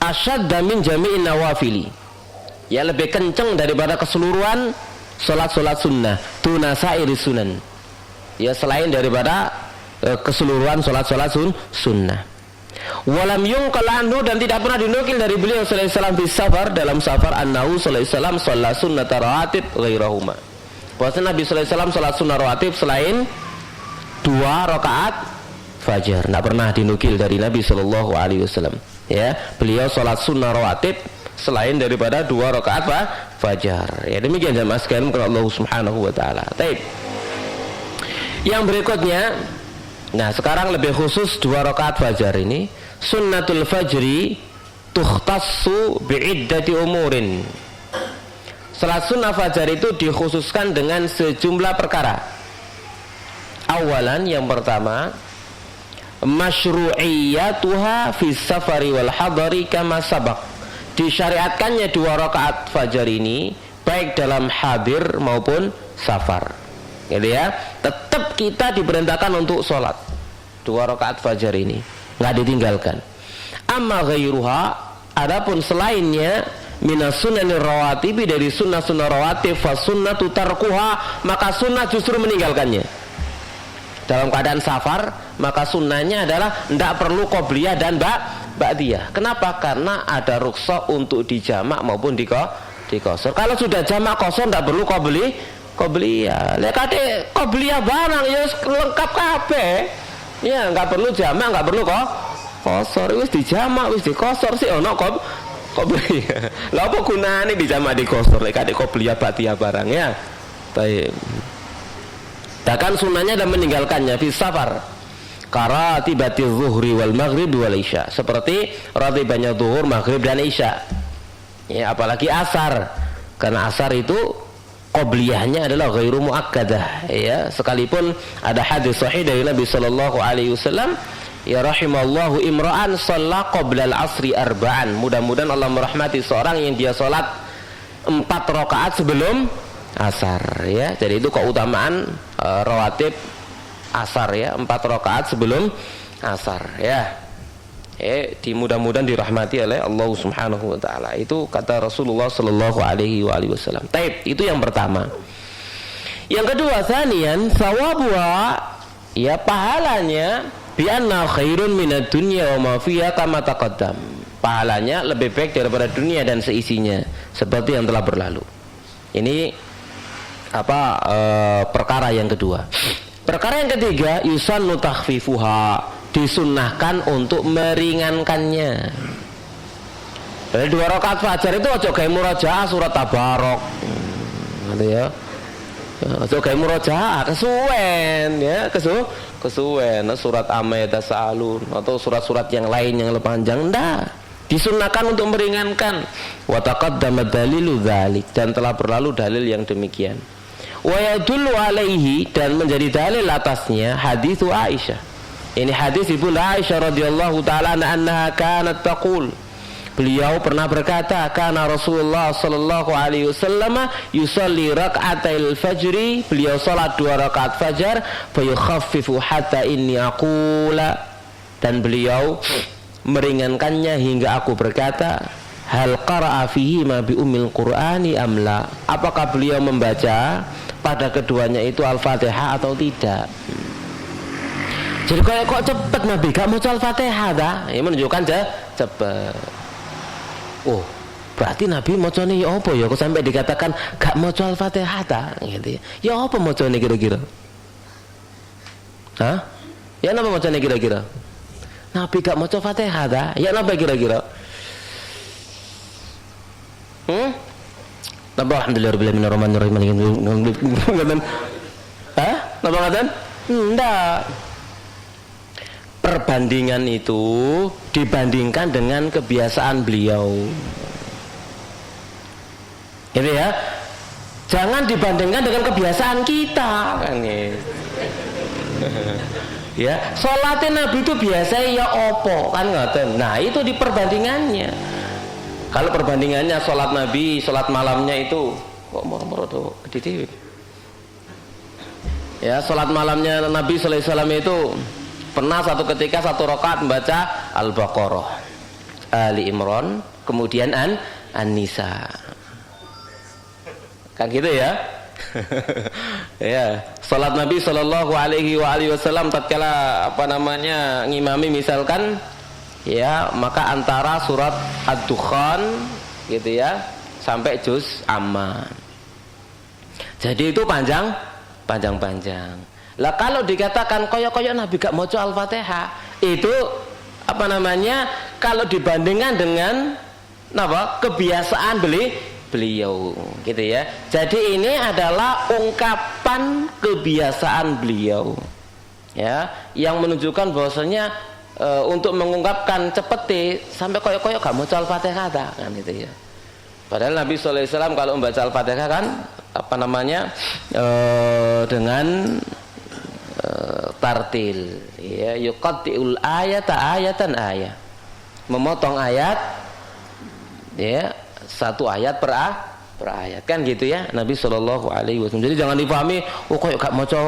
Asyadda min jami'in nawafili, ya, lebih kencang daripada keseluruhan solat sunnah, tunasairi sunan, ya, selain daripada keseluruhan solat sunnah. Walam yunqal anhu, dan tidak pernah dinukil dari beliau sallallahu alaihi wasallam di safar, dalam safar, annahu sallallahu alaihi wasallam shalla sunnata rawatib ghairahuma, bahwa Nabi sallallahu alaihi wasallam salat sunnah rawatib selain 2 rakaat fajar, tidak pernah dinukil dari Nabi sallallahu alaihi wasallam. Ya, beliau sholat sunnah rawatib selain daripada 2 rakaat fajar. Ya, demikian jamaah sekalian kepada Allah Subhanahu wa taala. Baik. Yang berikutnya, nah sekarang lebih khusus 2 rakaat fajar ini, sunnatul fajri tukhtassu bi'iddati umurin. Salat sunnah fajar itu dikhususkan dengan sejumlah perkara. Awalan, yang pertama, masyru'iyyatuha fi safari wal hadari kama sabaq, disyariatkannya 2 rakaat fajar ini baik dalam hadir maupun safar, gitu ya. Tetap kita diperintahkan untuk sholat 2 rakaat fajar ini, nggak ditinggalkan. Amma ghairuha, adapun selainnya, minas sunnanir rawatibi, dari sunnah-sunnah rawatib, fa sunnatu tarkuha, maka sunnah justru meninggalkannya. Dalam keadaan safar, maka sunnahnya adalah tidak perlu qobliyah dan ba'diyah. Kenapa? Karena ada rukhsah untuk dijamak maupun di qasar. Kalau sudah jamak qasar tidak perlu qobliyah. Lek kate qobliyah barang ya lengkap kabeh. Ya, enggak perlu jamak, enggak perlu qasar. Wis dijamak, wis di qasar sih ono qobliyah. Lah apa gunane dijamak di qasar lek kate qobliyah ba'diyah barang, ya. Baik. Bahkan sunnahnya dan meninggalkannya fi safar, karatibatiz zuhri wal maghrib wal isya, seperti ratibanya zuhur, maghrib dan isya, ya, apalagi asar, karena asar itu qobliyahnya adalah ghairu muakkadah, ya, sekalipun ada hadis sahih dari Nabi sallallahu alaihi wasallam, ya rahimallahu imra'an shalla qabla al-asri arba'an, mudah-mudahan Allah merahmati seorang yang dia salat 4 rakaat sebelum asar, ya. Jadi itu keutamaan rawatib asar, ya, 4 rakaat sebelum asar, ya. Mudah-mudahan dirahmati oleh Allah Subhanahu wa taala. Itu kata Rasulullah sallallahu alaihi wasallam. Taib, itu yang pertama. Yang kedua, tsaniyan thawabuha, ya, pahalanya bi anna khairun minad dunya wa ma fiha kama taqaddam. pahalanya lebih baik daripada dunia dan seisinya, seperti yang telah berlalu. Ini perkara yang kedua. Perkara yang ketiga, yusannu takhfifuha, disunnahkan untuk meringankannya. Dari 2 rakaat fajar itu aja gawe murojaah surat Tabarok. Gitu ya. Aja gawe murojaah kesuwen ya, kesuwen surat Amma yatasaalun atau surat-surat yang lain yang lebih panjang, ndak. Disunnahkan untuk meringankan. Wa taqaddama dalilu dzalik, dan telah berlalu dalil yang demikian. Wa yadullu alaihi, dan menjadi dalil atasnya hadits Aisyah. Ini hadis Ibu Aisyah radhiyallahu taala anha kanat taqul. Beliau pernah berkata, kana Rasulullah sallallahu alaihi wasallam yusalli rak'atil fajri, beliau salat 2 rakaat fajar, fa yukhaffifu hatta inni aqula, dan beliau meringankannya hingga aku berkata, hal qara'a fihi ma bi ummil qur'ani amla, apakah beliau membaca pada keduanya itu Al-Fatihah atau tidak. Jadi kok cepet Nabi gak mau Al-Fatihah dah, ini menunjukkan cepet. Oh, berarti Nabi macane ya apa ya kok sampai dikatakan gak maca Al-Fatihah ta gitu ya. Ya apa macane kira-kira? Hah? Ya napa macane kira-kira? Nabi gak maca Fatihah ta? Ya napa kira-kira? Napa alhamdulillahirabbil alamin arrahmanirrahim ngoten. Hah? Napa ngoten? Ndak. Perbandingan itu dibandingkan dengan kebiasaan beliau, gitu ya. Jangan dibandingkan dengan kebiasaan kita, kan gitu. Ya, sholatnya Nabi itu biasa ya opo, kan ngoten. Nah itu diperbandingannya. Kalau perbandingannya sholat Nabi, sholat malamnya itu kok moro-moro tuh gede. Ya, sholat malamnya Nabi sallallahu alaihi wasallam itu pernah satu ketika 1 rakaat membaca Al-Baqarah, Ali Imran, kemudian An-Nisa. Kan gitu ya. Ya, salat Nabi sallallahu alaihi wasallam tatkala ngimami misalkan ya, maka antara surat Ad-Dukhan gitu ya sampai juz Amma. Jadi itu panjang-panjang. Lah kalau dikatakan koyok-koyok Nabi gak maca Al-Fatihah, itu kalau dibandingkan dengan kebiasaan beliau gitu ya. Jadi ini adalah ungkapan kebiasaan beliau ya, yang menunjukkan bahwasanya untuk mengungkapkan cepet sampai koyok-koyok gak maca Al-Fatihah kan gitu ya. Padahal Nabi sallallahu alaihi wasallam kalau membaca Al-Fatihah kan dengan tartil ya, yuqatti'ul ayatan ayat, memotong ayat ya, satu ayat per ayat kan gitu ya Nabi sallallahu alaihi wasallam. Jadi jangan dipahami kok gak maca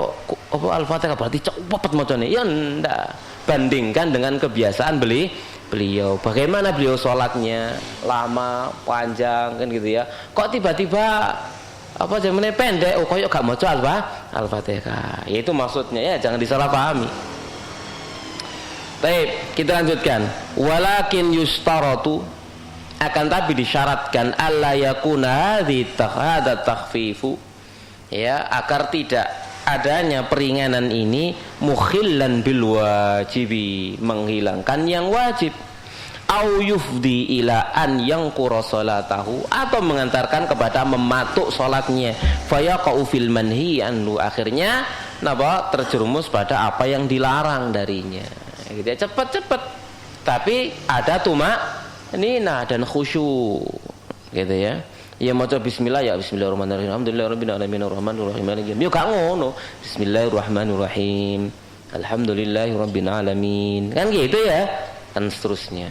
Al-Fatihah berarti cepet macane. Ya ndak, bandingkan dengan kebiasaan beliau. Bagaimana beliau sholatnya lama, panjang kan gitu ya. Kok tiba-tiba zamannya pendek, koyok gak maca Al-Fatihah. Itu maksudnya ya, jangan disalahpahami. Baik, kita lanjutkan. Walakin yustaratu, akan tapi disyaratkan alla yakuna hadza takhfifu ya, agar tidak adanya peringanan ini mukhillan bil wajibi, menghilangkan yang wajib, au yufdi ila an yanqura salatahu, atau mengantarkan kepada mematuk salatnya, fayaqau fil manhi anhu, akhirnya terjerumus pada apa yang dilarang darinya gitu ya. Cepat-cepat tapi ada tumakninah dan khusyuk gitu ya. Ya maca bismillah ya bismillahirrahmanirrahim, alhamdulillahirabbil alamin arrahmanirrahim maliki yaumil din. Yo gak ngono, bismillahirrahmanirrahim, alhamdulillahirabbil alamin, kan gitu ya, dan seterusnya.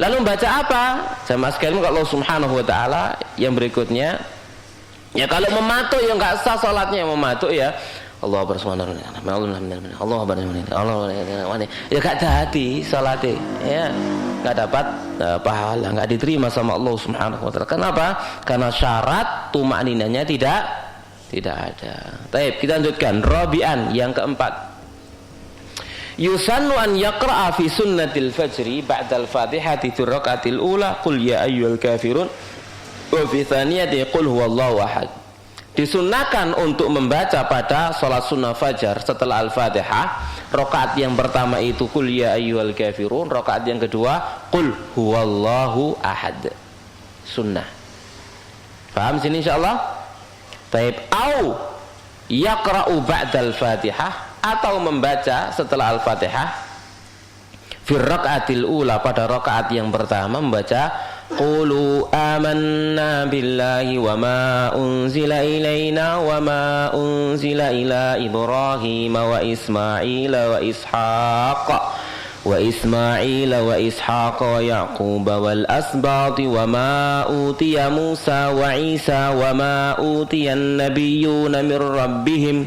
Lalu baca apa? Jamaah sekalian, kalau Subhanahu wa taala yang berikutnya ya, kalau mematuk ya enggak sah salatnya, mematuk ya Allah bersubhanahu Allah ya gak jadi salatnya ya, enggak dapat pahala, enggak diterima sama Allah Subhanahu wa taala. Kenapa? Karena syarat tumakninanya tidak ada. Baik, kita lanjutkan. Rabi'an, yang keempat, yusannu an yaqra'a fi sunnatil fajri ba'dal fatihati fi rak'atil ula qul ya ayyuhal kafirun wa fi thaniyati qul huwallahu ahad. Disunnahkan untuk membaca pada salat sunnah fajar setelah Al-Fatihah. Rakaat yang pertama itu qul ya ayyuhal kafirun, rakaat yang kedua qul huwallahu ahad. Sunnah. Paham sini insyaallah? Baik, au yaqra'u ba'dal Fatihah, atau membaca setelah Al-Fatihah fi rak'atil ula, pada rakaat yang pertama membaca qulu amanna billahi wa ma unzila ilaina wa ma unzila ila Ibrahim wa Ismaila wa Ishaq wa Yaqub wal asbati wa ma utiya Musa wa Isa wa ma utiya an-nabiyyuna min rabbihim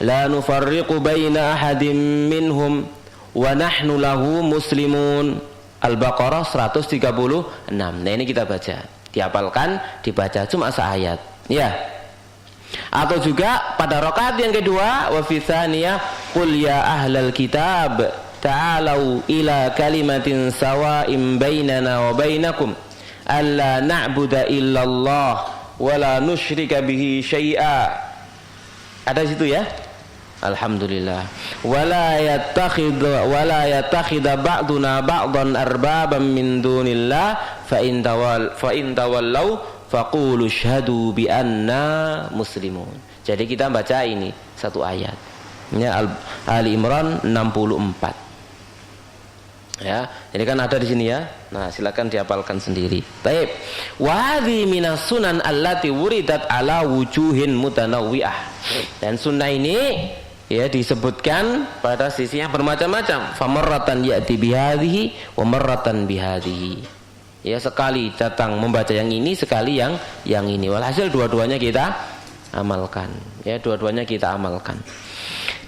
la nufarriqu baina ahadin minhum wa nahnu lahu muslimun. Al-Baqarah 136. Nah, ini kita baca. Dihafalkan, dibaca cuma seayat. Ya. Atau juga pada rakaat yang kedua, wa fi tsaniyah qul ya ahlal kitab ta'alu ila kalimatin sawa'in bainana wa bainakum alla na'budu illallah wa la nusyrika bihi syai'a. Ada situ ya? Alhamdulillah. Wala yattakhidha ba'duna ba'dan arbaban min dunillah fa in tawallaw faqulu syhadu bi anna muslimun. Jadi kita baca ini satu ayat. Ini Ali Imran 64. Ya, ini kan ada di sini ya. Nah, silakan dihafalkan sendiri. Baik. Wa hadhi minas sunan allati wuridat ala wujuhin mutanawwi'ah. Dan sunnah ini ya disebutkan pada sisi yang bermacam-macam. Famarratan ya'ti bihadhihi wa marratan bihadhihi. Ya, sekali datang membaca yang ini, sekali yang ini. Walhasil dua-duanya kita amalkan. Ya, dua-duanya kita amalkan.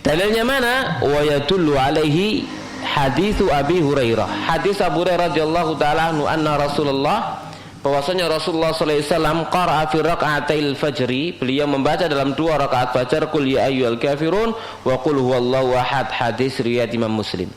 Dalilnya mana? Wa yadullu alaihi haditsu Abi Hurairah. Hadis Abu Hurairah radhiyallahu taala anhu anna Rasulullah, bahwasanya Rasulullah sallallahu alaihi wasallam qara'a fi rak'atil fajri, beliau membaca dalam 2 rakaat fajar qul ya ayyuhal kafirun wa qul huwallahu ahad. Hadis riwayat Imam Muslim.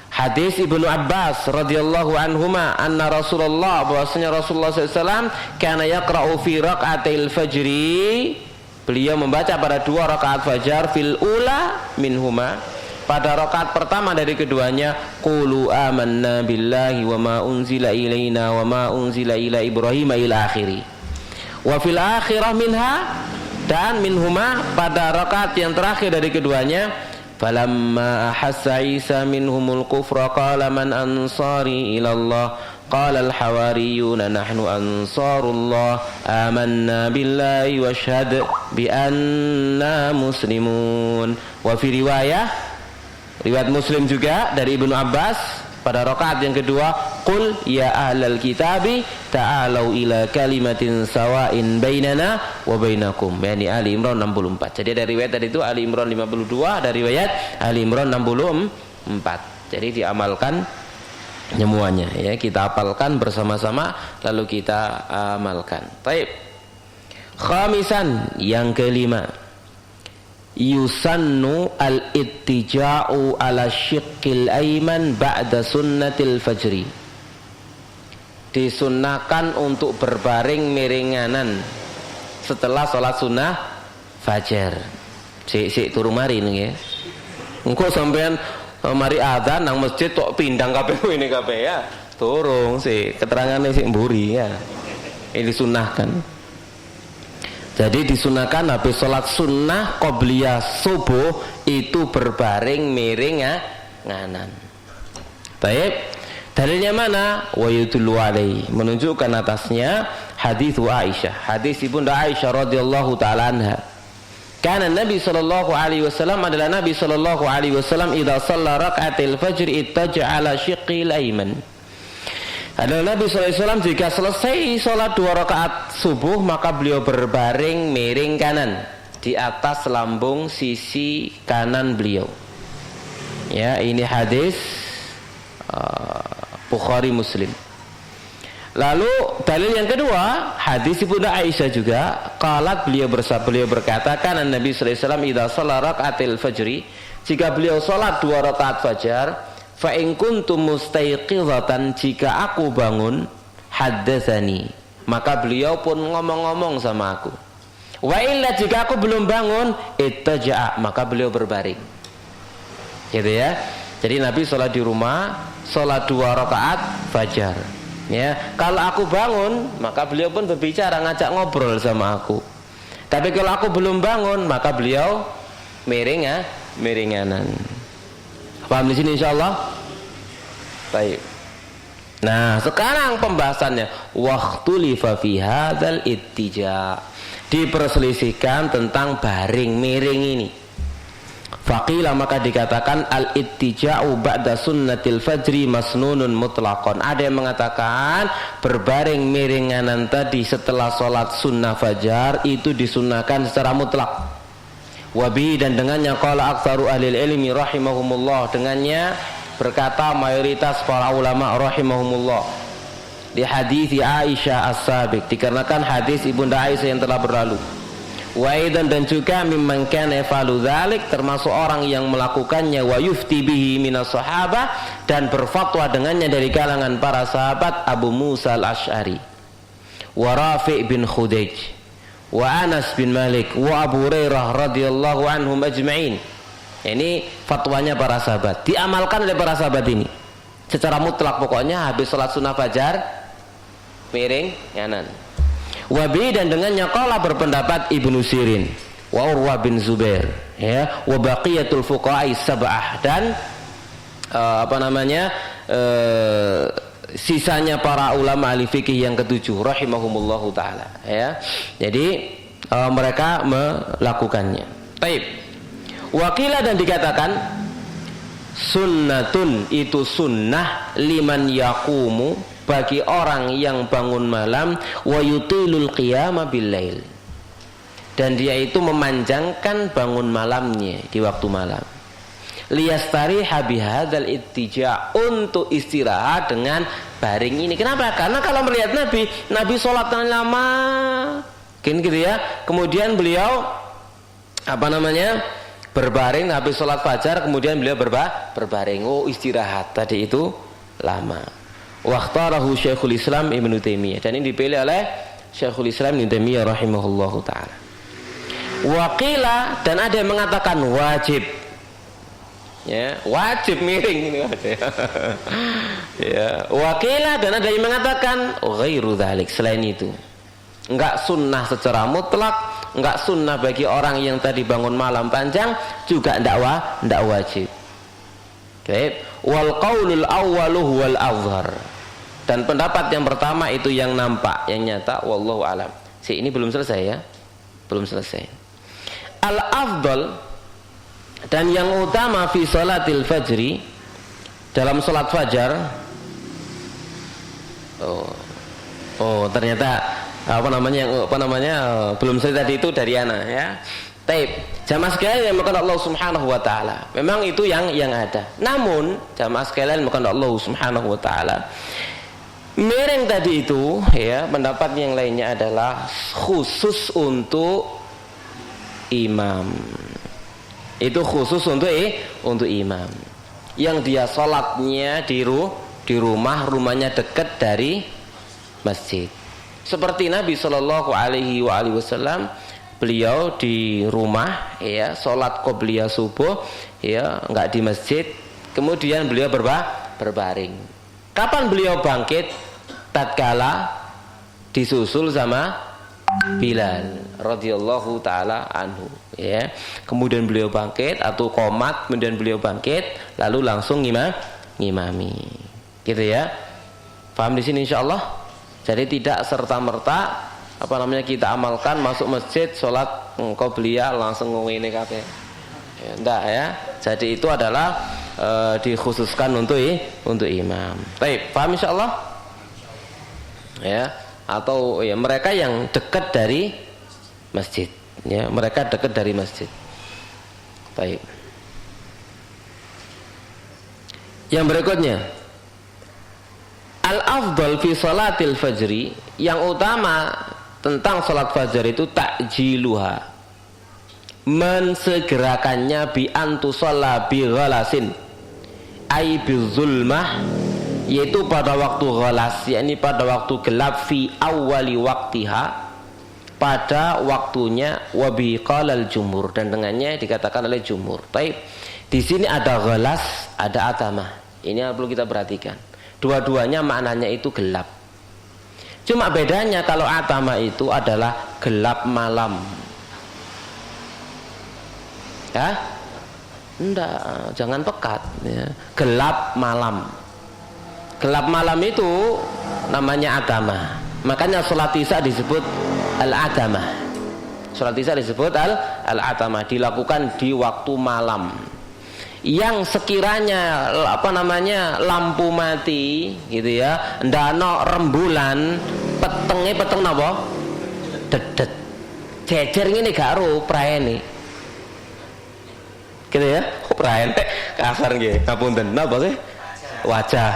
Hadis Ibnu Abbas radhiyallahu anhuma anna Rasulullah, bahwasanya Rasulullah sallallahu alaihi wasallam kana yaqra'u fi rak'atil fajri, beliau membaca pada 2 rakaat fajar fil ula minhuma, pada rakaat pertama dari keduanya qulu amanna billahi wa ma unzila ilaina wa ma unzila ila Ibrahim ila akhiri. Wa fil akhirah minha, dan minhuma pada rakaat yang terakhir dari keduanya falamma ahassa Isa minhumul kufra qala man ansari ila Allah qala al hawariyuna nahnu ansarullah amanna billahi washhad bi anna muslimun. Wa fi riwayat Muslim juga dari Ibnu Abbas pada rakaat yang kedua qul ya ahlal kitabi ta'alau ila kalimatin sawa'in bainana wa bainakum, yakni Ali Imran 64. Jadi dari riwayat tadi itu Ali Imran 52, dari riwayat Ali Imran 64. Jadi diamalkan semuanya ya, kita hafalkan bersama-sama lalu kita amalkan. Baik. Khamisan, yang kelima, yusannu al-ittija'u ala syiqqil ayman ba'da sunnatil fajri. Disunnahkan untuk berbaring miringanan setelah sholat sunnah fajar. Sik turu mari ning ya. Engko sampean mari adzan nang masjid tok pindang kabeh ini kabeh ya. Turung sik, keterangane sik mburi ya. Ini disunnahkan. Jadi disunahkan habis sholat sunnah qobliyah subuh itu berbaring miring nganan. Baik, dalilnya mana? Wa yudullu alaihi, menunjukkan atasnya hadis Aisyah, hadis Ibunda Aisyah radhiyallahu taala anha. Karena Nabi sallallahu alaihi wasallam, adalah Nabi sallallahu alaihi wasallam idza shalla rak'atil fajr ittaja'a ala syiqqil ayman. Adalah Nabi SAW jika selesai sholat 2 rakaat subuh maka beliau berbaring miring kanan di atas lambung sisi kanan beliau. Ya, ini hadis Bukhari Muslim. Lalu dalil yang kedua, hadis Ibunda Aisyah juga, qalat beliau berkata, kan Nabi sallallahu alaihi wasallam idza shalla rakaatil fajri, jika beliau salat 2 rakaat fajar, fa in kuntum mustaiqizatan, jika aku bangun, haddatsani, maka beliau pun ngomong-ngomong sama aku. Wa illa, jika aku belum bangun, ittaja'a, maka beliau berbaring. Gitu ya. Jadi Nabi sholat di rumah, sholat 2 rakaat fajar. Ya, kalau aku bangun, maka beliau pun berbicara, ngajak ngobrol sama aku. Tapi kalau aku belum bangun, maka beliau miringanan. Paham di sini insyaallah? Baik. Nah, sekarang pembahasannya, waqtulifa fi hadzal ittija'. Diperselisihkan tentang baring miring ini. Faqila, maka dikatakan al-ittija'u ba'da sunnatil fajri masnunun mutlaqan. Ada yang mengatakan berbaring miringanan tadi setelah sholat sunnah fajar itu disunnahkan secara mutlak. Wabi, dan dengannya qala aktsaru ahlil ilmi rahimahumullah, dengannya berkata mayoritas para ulama rahimahumullah, di hadis Aisyah as-sabiq, dikarenakan hadis Ibunda Aisyah yang telah berlalu. Wa aidan, dan juga mimman kana yafalu dzalik, termasuk orang yang melakukannya, wa yufti bihi minas sahabah, dan berfatwa dengannya dari kalangan para sahabat, Abu Musa al-Asy'ari, wa Rafi' bin Khudayj, wa Anas bin Malik, wa Abu Hurairah radhiyallahu anhum ajma'in. Ini fatwanya para sahabat, diamalkan oleh para sahabat ini secara mutlak. Pokoknya habis salat sunnah fajar miring kanan. Wabi, dan dengannya qala berpendapat Ibnu Sirin, wa Urwah bin Zubair, ya, wa baqiyatul fuqaha sab'ah, dan sisanya para ulama ahli fikih yang ketujuh rahimahumullahu taala, ya. Jadi mereka melakukannya. Baik. Wakila, dan dikatakan sunnatun, itu sunnah, liman yaqumu, bagi orang yang bangun malam, wa yutilul qiyama billail, dan dia itu memanjangkan bangun malamnya di waktu malam, liyastariha bihadzal ittija', untuk istirahat dengan baring ini. Kenapa? Karena kalau melihat Nabi sholat lama gitu ya, kemudian beliau berbaring habis sholat fajar, kemudian beliau berbaring, istirahat tadi itu lama. Waqtarahu Syekhul Islam Ibnu Taimiyah, dan ini dipilih oleh Syekhul Islam Ibnu Taimiyah rahimahullahu taala. Waqila, dan ada yang mengatakan wajib, ya, wajib miring ini ya. Waqila, dan ada yang mengatakan ghairu dzalik, selain itu. Enggak sunnah secara mutlak, enggak sunnah bagi orang yang tadi bangun malam panjang, juga enggak wajib. Baik. Wal qaulul awwalu wal azhar, dan pendapat yang pertama itu yang nampak, yang nyata, wallahu alam. Ini belum selesai ya, belum selesai. Al afdal, dan yang utama fi salatil fajri, dalam salat fajar. Ternyata belum selesai tadi itu dari ana, ya. Taib, jamaah sekalian yang melakukan Allah Subhanahu wa taala, memang itu yang ada. Namun jamaah sekalian melakukan Allah Subhanahu wa taala, miring tadi itu, ya, pendapat yang lainnya adalah khusus untuk imam. Itu khusus untuk imam yang dia sholatnya di rumahnya dekat dari masjid. Seperti Nabi Shallallahu Alaihi Wasallam, beliau di rumah, ya, sholat qobliyah subuh, ya, enggak di masjid. Kemudian beliau berbaring. Kapan beliau bangkit? Tatkala disusul sama Bilal radhiyallahu taala anhu, ya. Kemudian beliau bangkit atau qomat, kemudian beliau bangkit, lalu langsung ngimami. Gitu ya. Paham di sini insyaallah? Jadi tidak serta-merta kita amalkan masuk masjid sholat qobliyah langsung ngene kabeh. Ya, enggak ya. Jadi itu adalah dikhususkan untuk imam. Baik, paham insyaallah? Ya, atau ya mereka yang dekat dari masjid, ya, mereka dekat dari masjid. Baik. Yang berikutnya, Al-afdal fi salatil fajri, yang utama tentang salat fajar itu ta'jiluha, mensegerakannya, bi antusalla bi ghalasin ay bi zulmah, yaitu pada waktu ghalas, yakni pada waktu gelap, fi awali waktiha, pada waktunya, wa bi qalal jumhur, dan dengannya dikatakan oleh jumhur. Baik, di sini ada ghalas, ada atamah. Ini yang perlu kita perhatikan. Dua-duanya maknanya itu gelap. Cuma bedanya kalau atama itu adalah gelap malam. Ya? Enggak, jangan pekat ya. Gelap malam. Gelap malam itu namanya atama. Makanya sholat isya disebut al-atama. Sholat isya disebut al-atama, dilakukan di waktu malam. Yang sekiranya lampu mati gitu ya, ndano rembulan, peteng napa? Dedet. Jejer ngene gak ro praene. Gitu ya. Praene kasar nggih. Ngapunten. Napa sih? Wajah.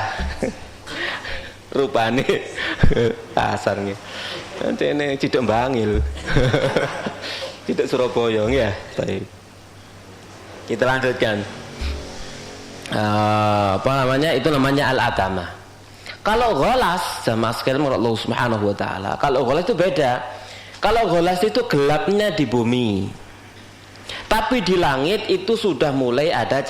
Rupane kasar nggih. Dene cidek Bangil. Cidek Surabaya nggih ya. Baik. Kita lanjutkan. Itu namanya al-atama. Kalau ghalas, jamaah sekalian menurut Allah Subhanahu wa taala, kalau ghalas itu beda. Kalau ghalas itu gelapnya di bumi, tapi di langit itu sudah mulai ada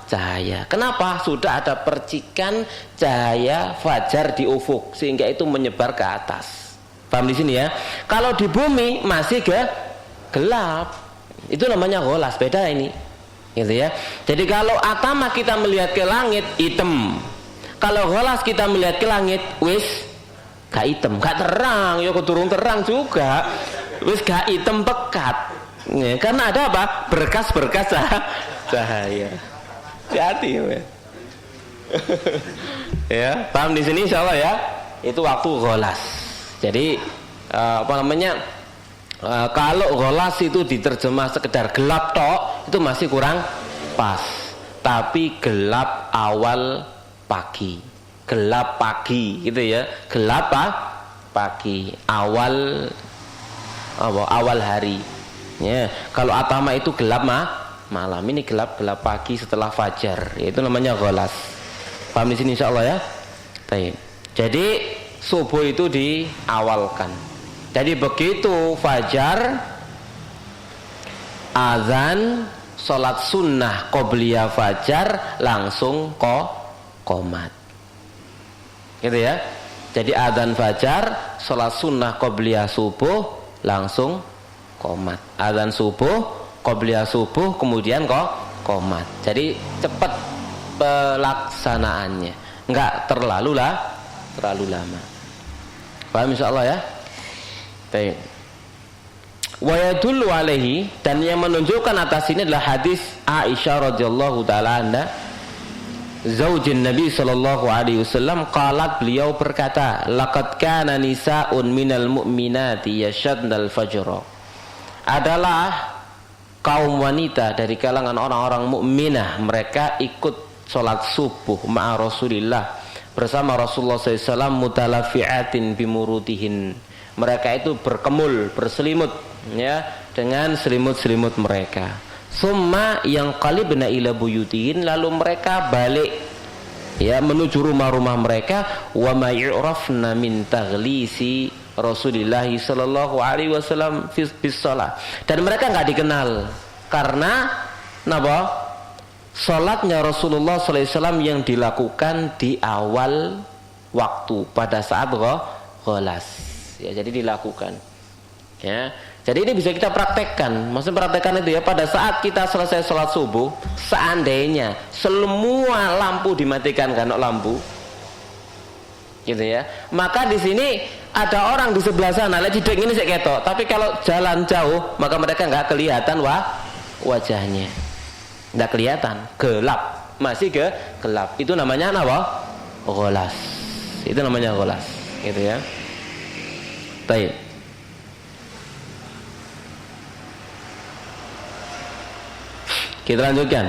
cahaya. Kenapa? Sudah ada percikan cahaya fajar di ufuk, sehingga itu menyebar ke atas. Paham di sini ya? Kalau di bumi masih gelap, itu namanya ghalas. Beda ini. Gitu ya. Jadi kalau atama kita melihat ke langit hitam, kalau ghalas kita melihat ke langit wis gak hitam, gak terang, ya keturun terang juga, wis gak hitam pekat ya, karena ada apa? Berkas-berkas cahaya. Hati-hati ya. Ya, paham di sini insyaallah ya. Itu waktu ghalas. Jadi kalau ghalas itu diterjemah sekedar gelap tok, itu masih kurang pas. Tapi gelap awal pagi, gelap pagi gitu ya, gelap pagi, awal hari. Ya, kalau atama itu gelap malam, ini gelap pagi setelah fajar, itu namanya ghalas. Paham di sini insyaallah ya. Baik. Jadi subuh itu diawalkan. Jadi begitu fajar, azan, sholat sunnah qobliyah fajar, langsung qomat. Gitu ya. Jadi azan fajar, sholat sunnah qobliyah subuh, langsung qomat. Azan subuh, qobliyah subuh, kemudian qomat. Jadi cepat pelaksanaannya, enggak terlalu lama. Paham insyaallah ya. Baik. Wa yadullu alaihi, dan yang menunjukkan atas ini adalah hadis Aisyah radhiyallahu taala anha, zaujin Nabi sallallahu alaihi wasallam, qalat, beliau berkata, laqad kana nisaun minal mu'minati yashadnal fajra. Adalah kaum wanita dari kalangan orang-orang mukminah, mereka ikut salat subuh ma'a Rasulillah, bersama Rasulullah sallallahu alaihi wasallam, mutalafiatin bimurutihin. Mereka itu berkemul, berselimut ya, dengan selimut-selimut mereka. Summa yang qalibna ila buyutihin, lalu mereka balik ya menuju rumah-rumah mereka. Wa ma yu'rafna min taghlisi Rasulillah sallallahu alaihi wasallam fi shalah. Dan mereka enggak dikenal karena napa? Salatnya Rasulullah sallallahu alaihi wasallam yang dilakukan di awal waktu pada saat ghalas. Ya, jadi dilakukan ya. Jadi ini bisa kita praktekkan. Maksudnya praktekkan itu ya, pada saat kita selesai sholat subuh, seandainya semua lampu dimatikan, kan lampu gitu ya, maka di sini ada orang di sebelah sana lagi cidek ini saya ketok, tapi kalau jalan jauh maka mereka nggak kelihatan wajahnya, nggak kelihatan, gelap, masih gelap. Itu namanya apa? Ghalas. Itu namanya ghalas gitu ya. Baik. Kita lanjutkan.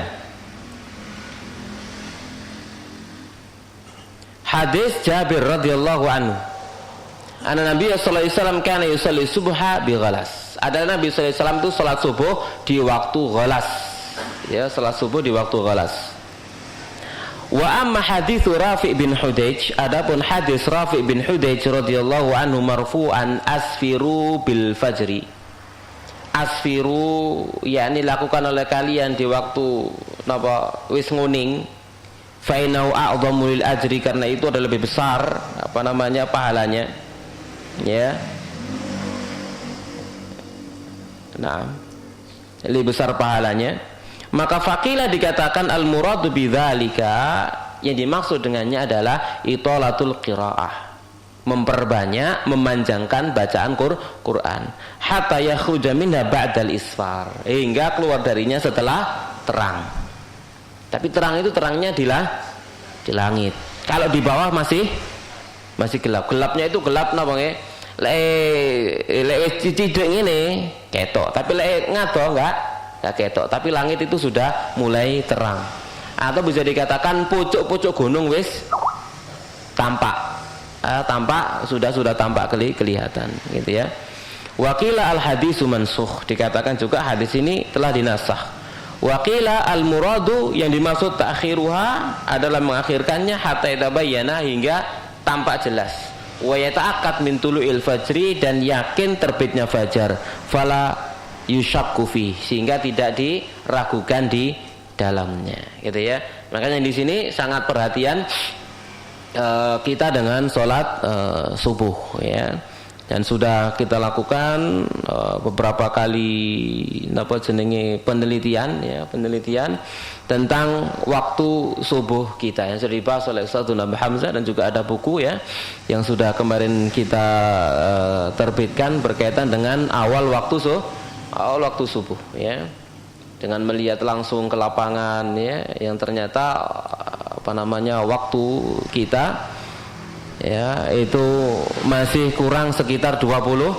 Hadis Jabir radhiyallahu anhu. Anna Nabi sallallahu alaihi wasallam kana yusalli subha bi ghalas. Ada Nabi sallallahu alaihi wasallam itu salat subuh di waktu ghalas. Ya, salat subuh di waktu ghalas. Wa amma hadits Rafi' bin Hudaij, adapun hadis Rafi' bin Hudaij radhiyallahu anhu marfu'an asfiru bil fajri. Asfiru yakni lakukan oleh kalian di waktu napa wis nguning. Fa inau a'dhamu lil ajri, karena itu adalah lebih besar pahalanya. Ya. Nah, lebih besar pahalanya. Maka faqila dikatakan al-muradu bidzalika, yang dimaksud dengannya adalah itolatul qiraah, memperbanyak, memanjangkan bacaan Quran, hatta yakhruja minha ba'dal isfar, hingga keluar darinya setelah terang. Tapi terang itu terangnya di langit. Kalau di bawah masih gelap. Gelapnya itu gelap napa nggih? Lek cilik ngene ketok, tapi lek ngado enggak ketok, tapi langit itu sudah mulai terang. Atau bisa dikatakan pucuk-pucuk gunung wis tampak. Sudah tampak kelihatan gitu ya. Waqila al-hadisu mansukh, dikatakan juga hadis ini telah dinasakh. Waqila al-muradu, yang dimaksud ta'khiruha adalah mengakhirkannya hatta yatabayyana, hingga tampak jelas. Wa yata'akkad min tulu'il fajri, dan yakin terbitnya fajar. Fala yushakku fi, sehingga tidak diragukan di dalamnya gitu ya. Makanya di sini sangat perhatian kita dengan sholat subuh ya. Dan sudah kita lakukan beberapa kali penelitian tentang waktu subuh kita yang sudah dibahas oleh Ustaz Nabi Hamzah, dan juga ada buku ya yang sudah kemarin kita terbitkan berkaitan dengan awal waktu subuh ya, dengan melihat langsung ke lapangan ya, yang ternyata waktu kita ya itu masih kurang sekitar 20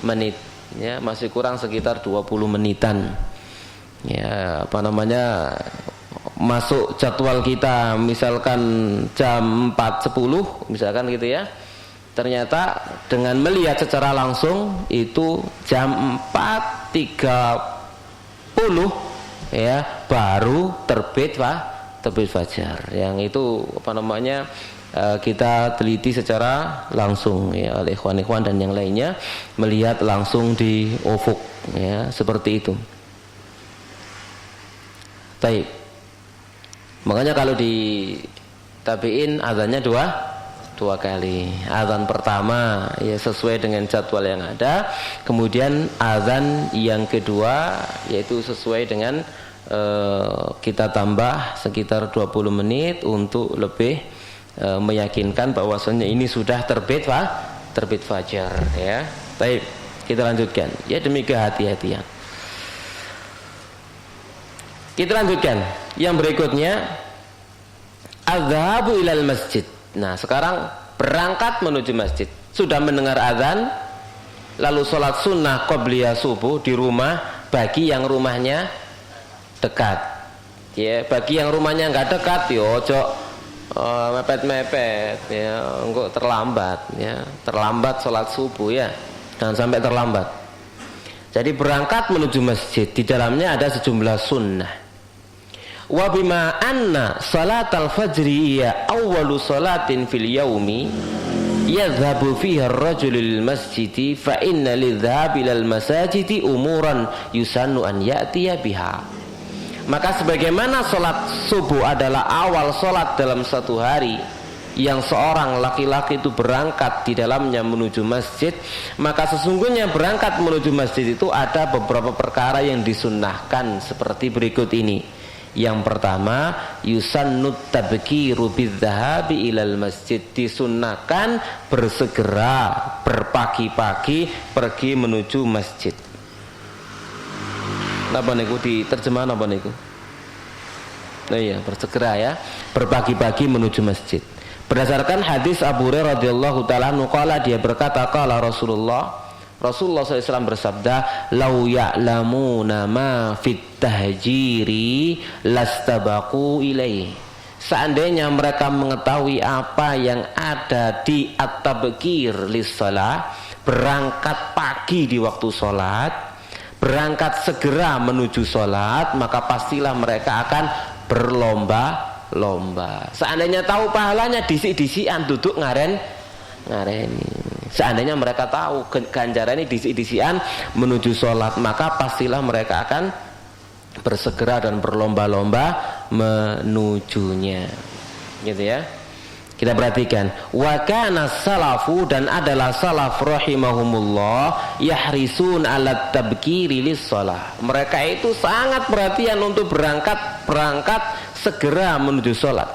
menit ya, masih kurang sekitar 20 menitan ya, masuk jadwal kita misalkan jam 4.10 misalkan gitu ya, ternyata dengan melihat secara langsung itu jam 4.30 ya baru terbit fajar, yang itu kita teliti secara langsung ya oleh ikhwan-ikhwan dan yang lainnya, melihat langsung di ufuk ya, seperti itu. Baik. Makanya kalau di tabi'in azannya dua kali. Azan pertama ya sesuai dengan jadwal yang ada, kemudian azan yang kedua yaitu sesuai dengan kita tambah sekitar 20 menit untuk lebih meyakinkan bahwasanya ini sudah terbit fajar ya. Baik, kita lanjutkan ya demi kehati-hatian. Kita lanjutkan yang berikutnya, adzahabu ilal masjid. Nah, sekarang berangkat menuju masjid. Sudah mendengar azan, lalu sholat sunnah qobliyah subuh di rumah bagi yang rumahnya dekat. Ya, bagi yang rumahnya enggak dekat, yo ojo mepet-mepet ya, engko terlambat ya. Terlambat sholat subuh ya. Jangan sampai terlambat. Jadi berangkat menuju masjid, di dalamnya ada sejumlah sunnah. Wa bima anna salatal fajri ya awwalu salatin fil yaumi yadhhabu fiha ar-rajulu lil masjidi fa inna lidhahabi ilal masajidi umuran yusannu an ya'tiya biha. Maka sebagaimana salat subuh adalah awal salat dalam satu hari yang seorang laki-laki itu berangkat di dalamnya menuju masjid, maka sesungguhnya berangkat menuju masjid itu ada beberapa perkara yang disunnahkan seperti berikut ini. Yang pertama, yusannut tabkiru bidzahabi ilal masjid, disunnahkan bersegera berpagi-pagi pergi menuju masjid. Napa niku diterjemah napa niku? Nah iya, bersegera ya, berpagi-pagi menuju masjid. Berdasarkan hadis Abu Hurairah radhiyallahu taala anhu qala, dia berkata qala Rasulullah SAW bersabda, lau ya'lamuna ma fit tahjiri lastabaqu ilaihi. seandainya mereka mengetahui apa yang ada di at-tabkir lis-shalah, berangkat pagi di waktu sholat, berangkat segera menuju sholat, maka pastilah mereka akan berlomba-lomba. Seandainya tahu pahalanya, disik-disikan duduk ngareni. Seandainya mereka tahu ganjaran ini disik-disikan menuju sholat, maka pastilah mereka akan bersegera dan berlomba-lomba menujunya. Gitu ya. Kita perhatikan, wa kana salafu, dan adalah salaf rahimahumullah yahrisun ala tabkiri lis-shalah. Mereka itu sangat perhatian untuk berangkat segera menuju salat.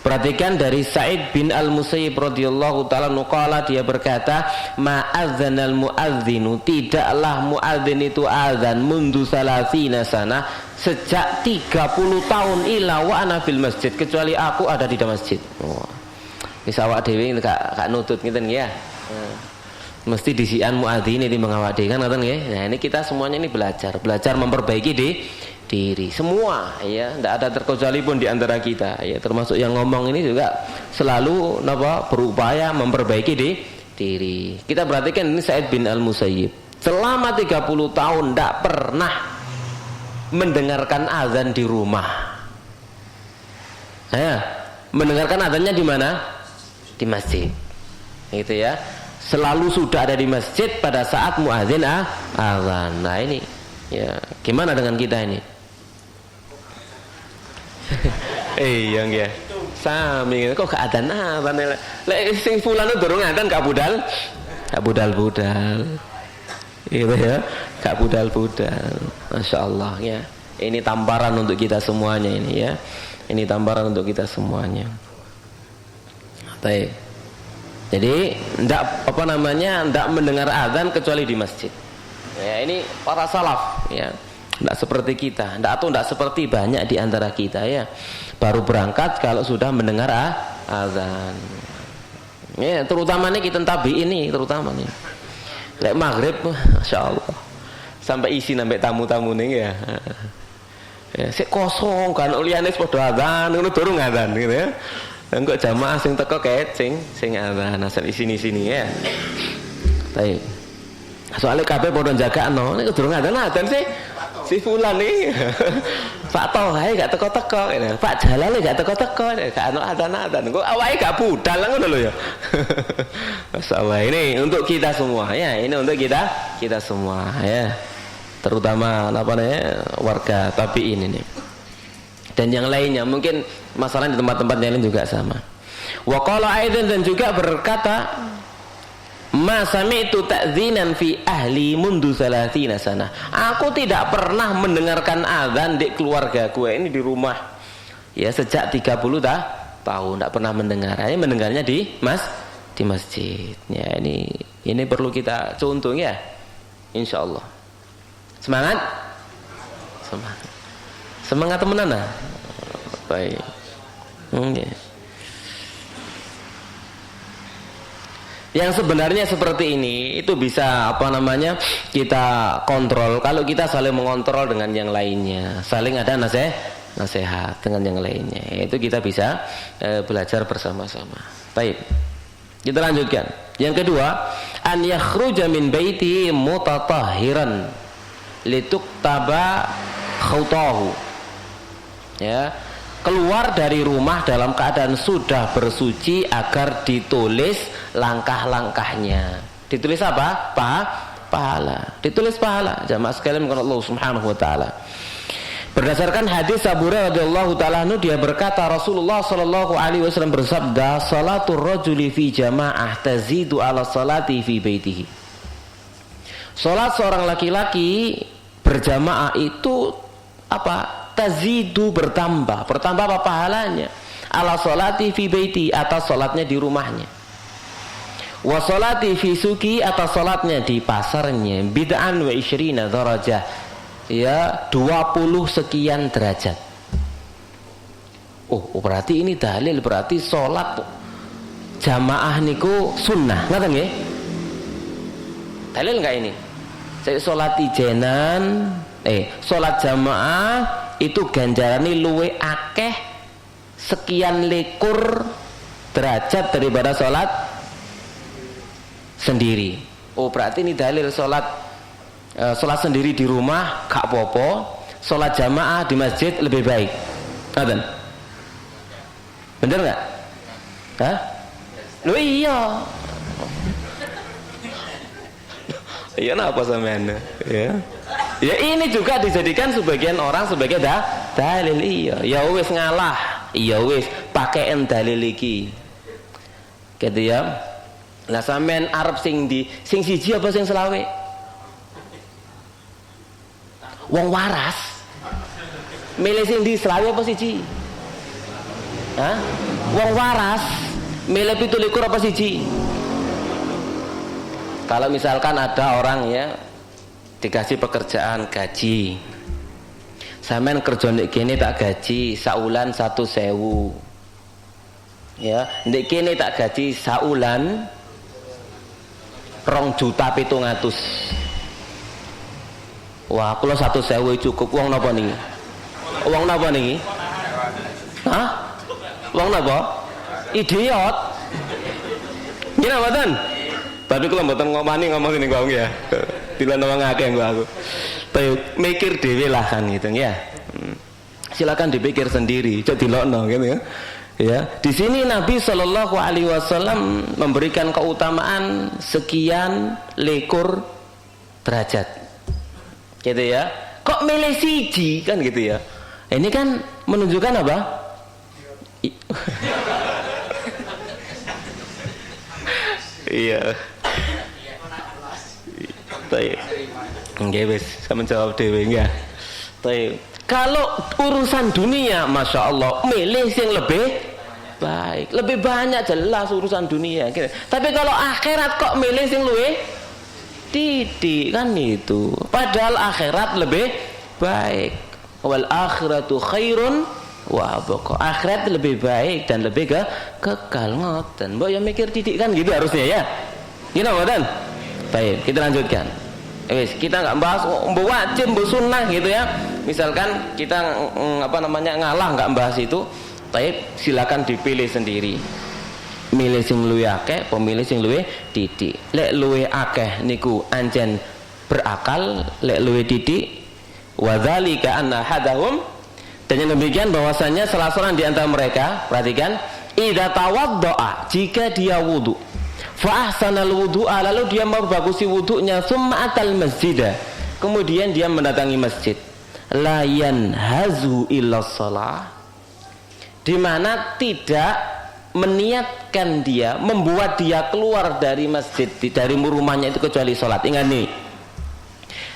Perhatikan dari Sa'id bin Al-Musayyib radhiyallahu taala qala, dia berkata, ma'adzanal muadzinu, tidaklah muadzin itu azan mundu salasina sana, sejak 30 tahun ila wa ana fil masjid, kecuali aku ada di dalam masjid. Wis awak dhewe gak nutut ngeten ya. Mesti disian muadzin ini mengawak dhewe kan ngoten nggih. Nah, ini kita semuanya ini belajar memperbaiki diri semua ya, tidak ada terkecuali pun di antara kita ya, termasuk yang ngomong ini juga selalu berupaya memperbaiki diri. Kita perhatikan ini Sa'id bin Al-Musayyib selama 30 tahun tidak pernah mendengarkan azan di rumah. Mendengarkan azannya di mana? Di masjid. Gitu ya. Selalu sudah ada di masjid pada saat muadzin azan. Nah ini ya, gimana dengan kita ini? Iya nggih. Sami kok gak adzan lek sing fulan durung adzan gak budal. Gitu ya. Gak budal. Masyaallah ya. Ini tamparan untuk kita semuanya ini ya. Ini tamparan untuk kita semuanya. Baik. Jadi ndak mendengar azan kecuali di masjid. Ya, ini para salaf ya. Ndak seperti kita, ndak seperti banyak di antara kita ya. Baru berangkat kalau sudah mendengar azan. Ya, terutama nih kita tabi'in ini terutama nih. Lek maghrib masyaallah. Sampai isi sampai tamu-tamu nih ya. Ya, sik kosong kan liyane padha azan, ngono durung azan gitu ya. Engko jamaah sing teko ket sing azan asal sini ya. Baik. Soalnya kabeh padha jagakno, nek durung azan sih. Si fulan nih. Pak Tohai gak teko-teko, Pak Jalal gak teko-teko, gak ono azan-azan. Engko awake gak budal ngono lho ya. Masyaallah, ini untuk kita semua ya, ini untuk kita semua ya. Terutama warga tabi'in ini. Dan yang lainnya mungkin masalah di tempat-tempat yang lain juga sama. Wa qala aidan, dan juga berkata, ma sami'tu ta'dzinan fi ahli mundu 30 sana. Aku tidak pernah mendengarkan azan di keluarga gue ini di rumah ya sejak 30 tahun tidak pernah mendengar. Ini mendengarnya di masjid. Ya, ini perlu kita contoh ya. Insyaallah. Semangat temenan lah. Baik. Ya. Yang sebenarnya seperti ini itu bisa kita kontrol kalau kita saling mengontrol dengan yang lainnya, saling ada nasihat dengan yang lainnya, itu kita bisa belajar bersama-sama. Baik, kita lanjutkan. Yang kedua, an yakhruja min baiti mutatahhiran lituktaba khutahu. Ya, keluar dari rumah dalam keadaan sudah bersuci agar ditulis langkah-langkahnya. Ditulis apa? Pahala. Ditulis pahala. Jamaah sekalian dengan Allah Subhanahu wa taala. Berdasarkan hadis Abu Hurairah radhiyallahu taala anhu, dia berkata Rasulullah sallallahu alaihi wasallam bersabda, "Salatul rajuli fi jamaah tazidu ala salati fi baitihi." Salat seorang laki-laki berjamaah itu tazidu, bertambah apa pahalanya, ala salati fi baiti, atas salatnya di rumahnya, wa salati fi suki, atas salatnya di pasarnya, bid'an wa 20 darajah, ya 20 sekian derajat. Oh berarti ini dalil, berarti salat jamaah niku sunnah, ngoten nggih? Dalil enggak ini? Saya salat ijenan salat jamaah itu ganjarane luwe akeh sekian likur derajat daripada sholat sendiri. Oh berarti ini dalil sholat sendiri di rumah gak apa-apa, sholat jamaah di masjid lebih baik. Ngaten? Bener nggak? Hah? Loh iya. Iya apa sampean? Ya. Ya ini juga dijadikan sebagian orang sebagai dalil. Iya. Ya wis ngalah. Iya wis pakai dalil iki. Gitu ya. Lah sampean arep sing siji apa sing selawe? Wong waras. Milih sing di selawe apa siji? Hah? Wong waras milih 17 apa siji? Kalau misalkan ada orang ya dikasih pekerjaan gaji, sampean kerja ndek kene tak gaji saulan 1.000, ya ndek kene tak gaji saulan 2.700.000. Wah, kula 1.000 cukup. Wong napa niki? Wong napa niki? Hah? Wong napa? Idiot. Gila mboten? Tapi kalau mboten ngomong ini gua ya. Dilan wong akeh aku. Tapi mikir dhewe lah kan gitu ya. Silakan dipikir sendiri, coba dilokno gitu ya. Ya, di sini Nabi Shallallahu alaihi wasallam memberikan keutamaan sekian likur derajat. Gitu ya. Kok milih siji kan gitu ya. Ini kan menunjukkan apa? Iya. Baik. Nggih wis, sampeyan jawab dhewe nggih. Baik. Kalau urusan dunia, masya Allah, milih yang lebih baik, lebih banyak jelas urusan dunia. Tapi kalau akhirat kok milih yang lebih titik kan itu. Padahal akhirat lebih baik. Wal akhiratu khairun wa abqa. Akhirat lebih baik dan lebih kekal ngoten. Mbok ya mikir titik kan gitu harusnya ya. Gini mboten? Baik, kita lanjutkan. Kita nggak bahas wajib, sunnah gitu ya. Misalkan kita ngalah nggak bahas itu. Baik, silakan dipilih sendiri. Milih sing luwih akeh, pemilih sing luwih titik. Lek luwih akeh niku anjen berakal, lek luwih titik wa dzalika anna hadahum, dan yang demikian bahwasanya salah seorang di antara mereka, perhatikan, idza tawaddaa, jika dia wudu, fa ahsanal wudu'a, lalu dia memperbagusi wudunya, summa atal masjidah, kemudian dia mendatangi masjid, la yanhazu illa shalah, di mana tidak meniatkan dia, membuat dia keluar dari masjid, dari rumahnya itu kecuali sholat. Ingat nih,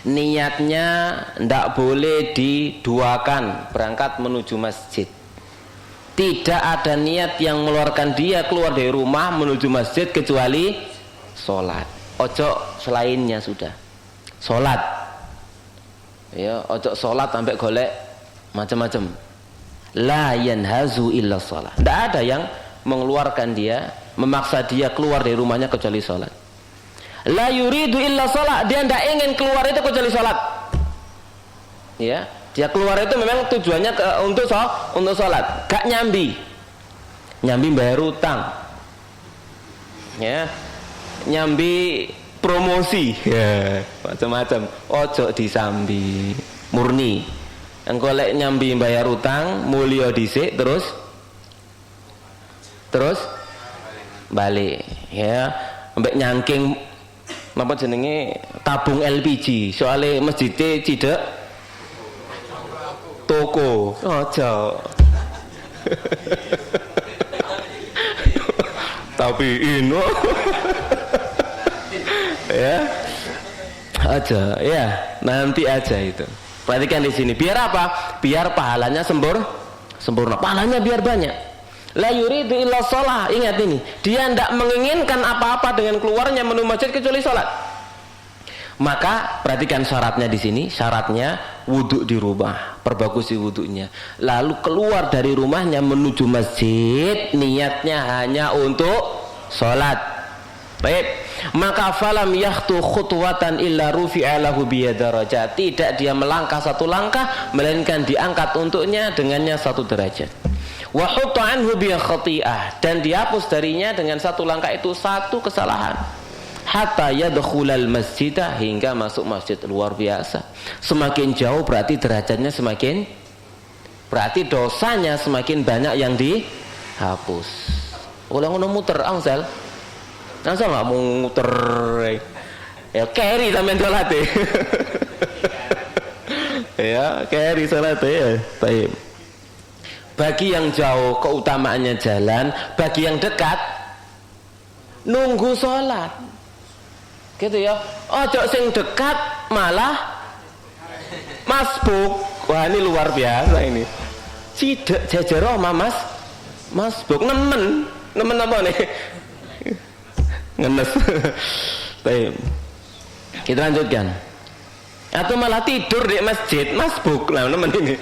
niatnya tidak boleh diduakan berangkat menuju masjid. Tidak ada niat yang mengeluarkan dia keluar dari rumah menuju masjid kecuali sholat. Ojo selainnya sudah. Sholat. Ya, ojo sholat sampai golek macam-macam. La yanhazu illa sholat. Tidak ada yang mengeluarkan dia, memaksa dia keluar dari rumahnya kecuali sholat. La yuridu illa sholat. Dia tidak ingin keluar itu kecuali sholat. Ya. Dia keluar itu memang tujuannya untuk sholat, gak nyambi bayar utang, ya, nyambi promosi, ya, macam-macam. Ojo disambi, murni. Engko lek nyambi bayar utang, mulya dhisik terus balik, ya, ambek nyangking napa jenenge tabung LPG, soalnya masjidnya cidek toko. Ojo. Tapi ini ya aja ya, nanti aja itu. Perhatikan di sini, biar apa? Biar pahalanya sempurna. Pahalanya biar banyak. La yuridu illa shalah. Ingat ini, dia tidak menginginkan apa-apa dengan keluarnya menuju masjid kecuali sholat. Maka perhatikan syaratnya di sini, syaratnya wudhu di rumah, perbagusi wudhunya. Lalu keluar dari rumahnya menuju masjid, niatnya hanya untuk sholat. Baik, maka falam yakhtu khutwatan illa rufi'a lahu biya darajat. Tidak dia melangkah satu langkah, melainkan diangkat untuknya dengannya satu derajat. Wa hutta anhu bi khati'ah, dan dihapus darinya dengan satu langkah itu satu kesalahan. Hatta yadkhulal masjidah, hingga masuk masjid. Luar biasa. Semakin jauh berarti derajatnya semakin, berarti dosanya semakin banyak yang dihapus. Ulang ngono muter angsal. Angsal enggak mau muter. Ya carry sampean salat. Ya, carry salat ya. Baik. Bagi yang jauh keutamaannya jalan, bagi yang dekat nunggu sholat, gitu ya. Ojo sing dekat malah masbuk. Wah, ini luar biasa ini. Tidak jajaro mas masbuk, nemen apa nih? Ngenes. Baik. Kita lanjutkan. Atau malah tidur di masjid, masbuk lah nemen ini.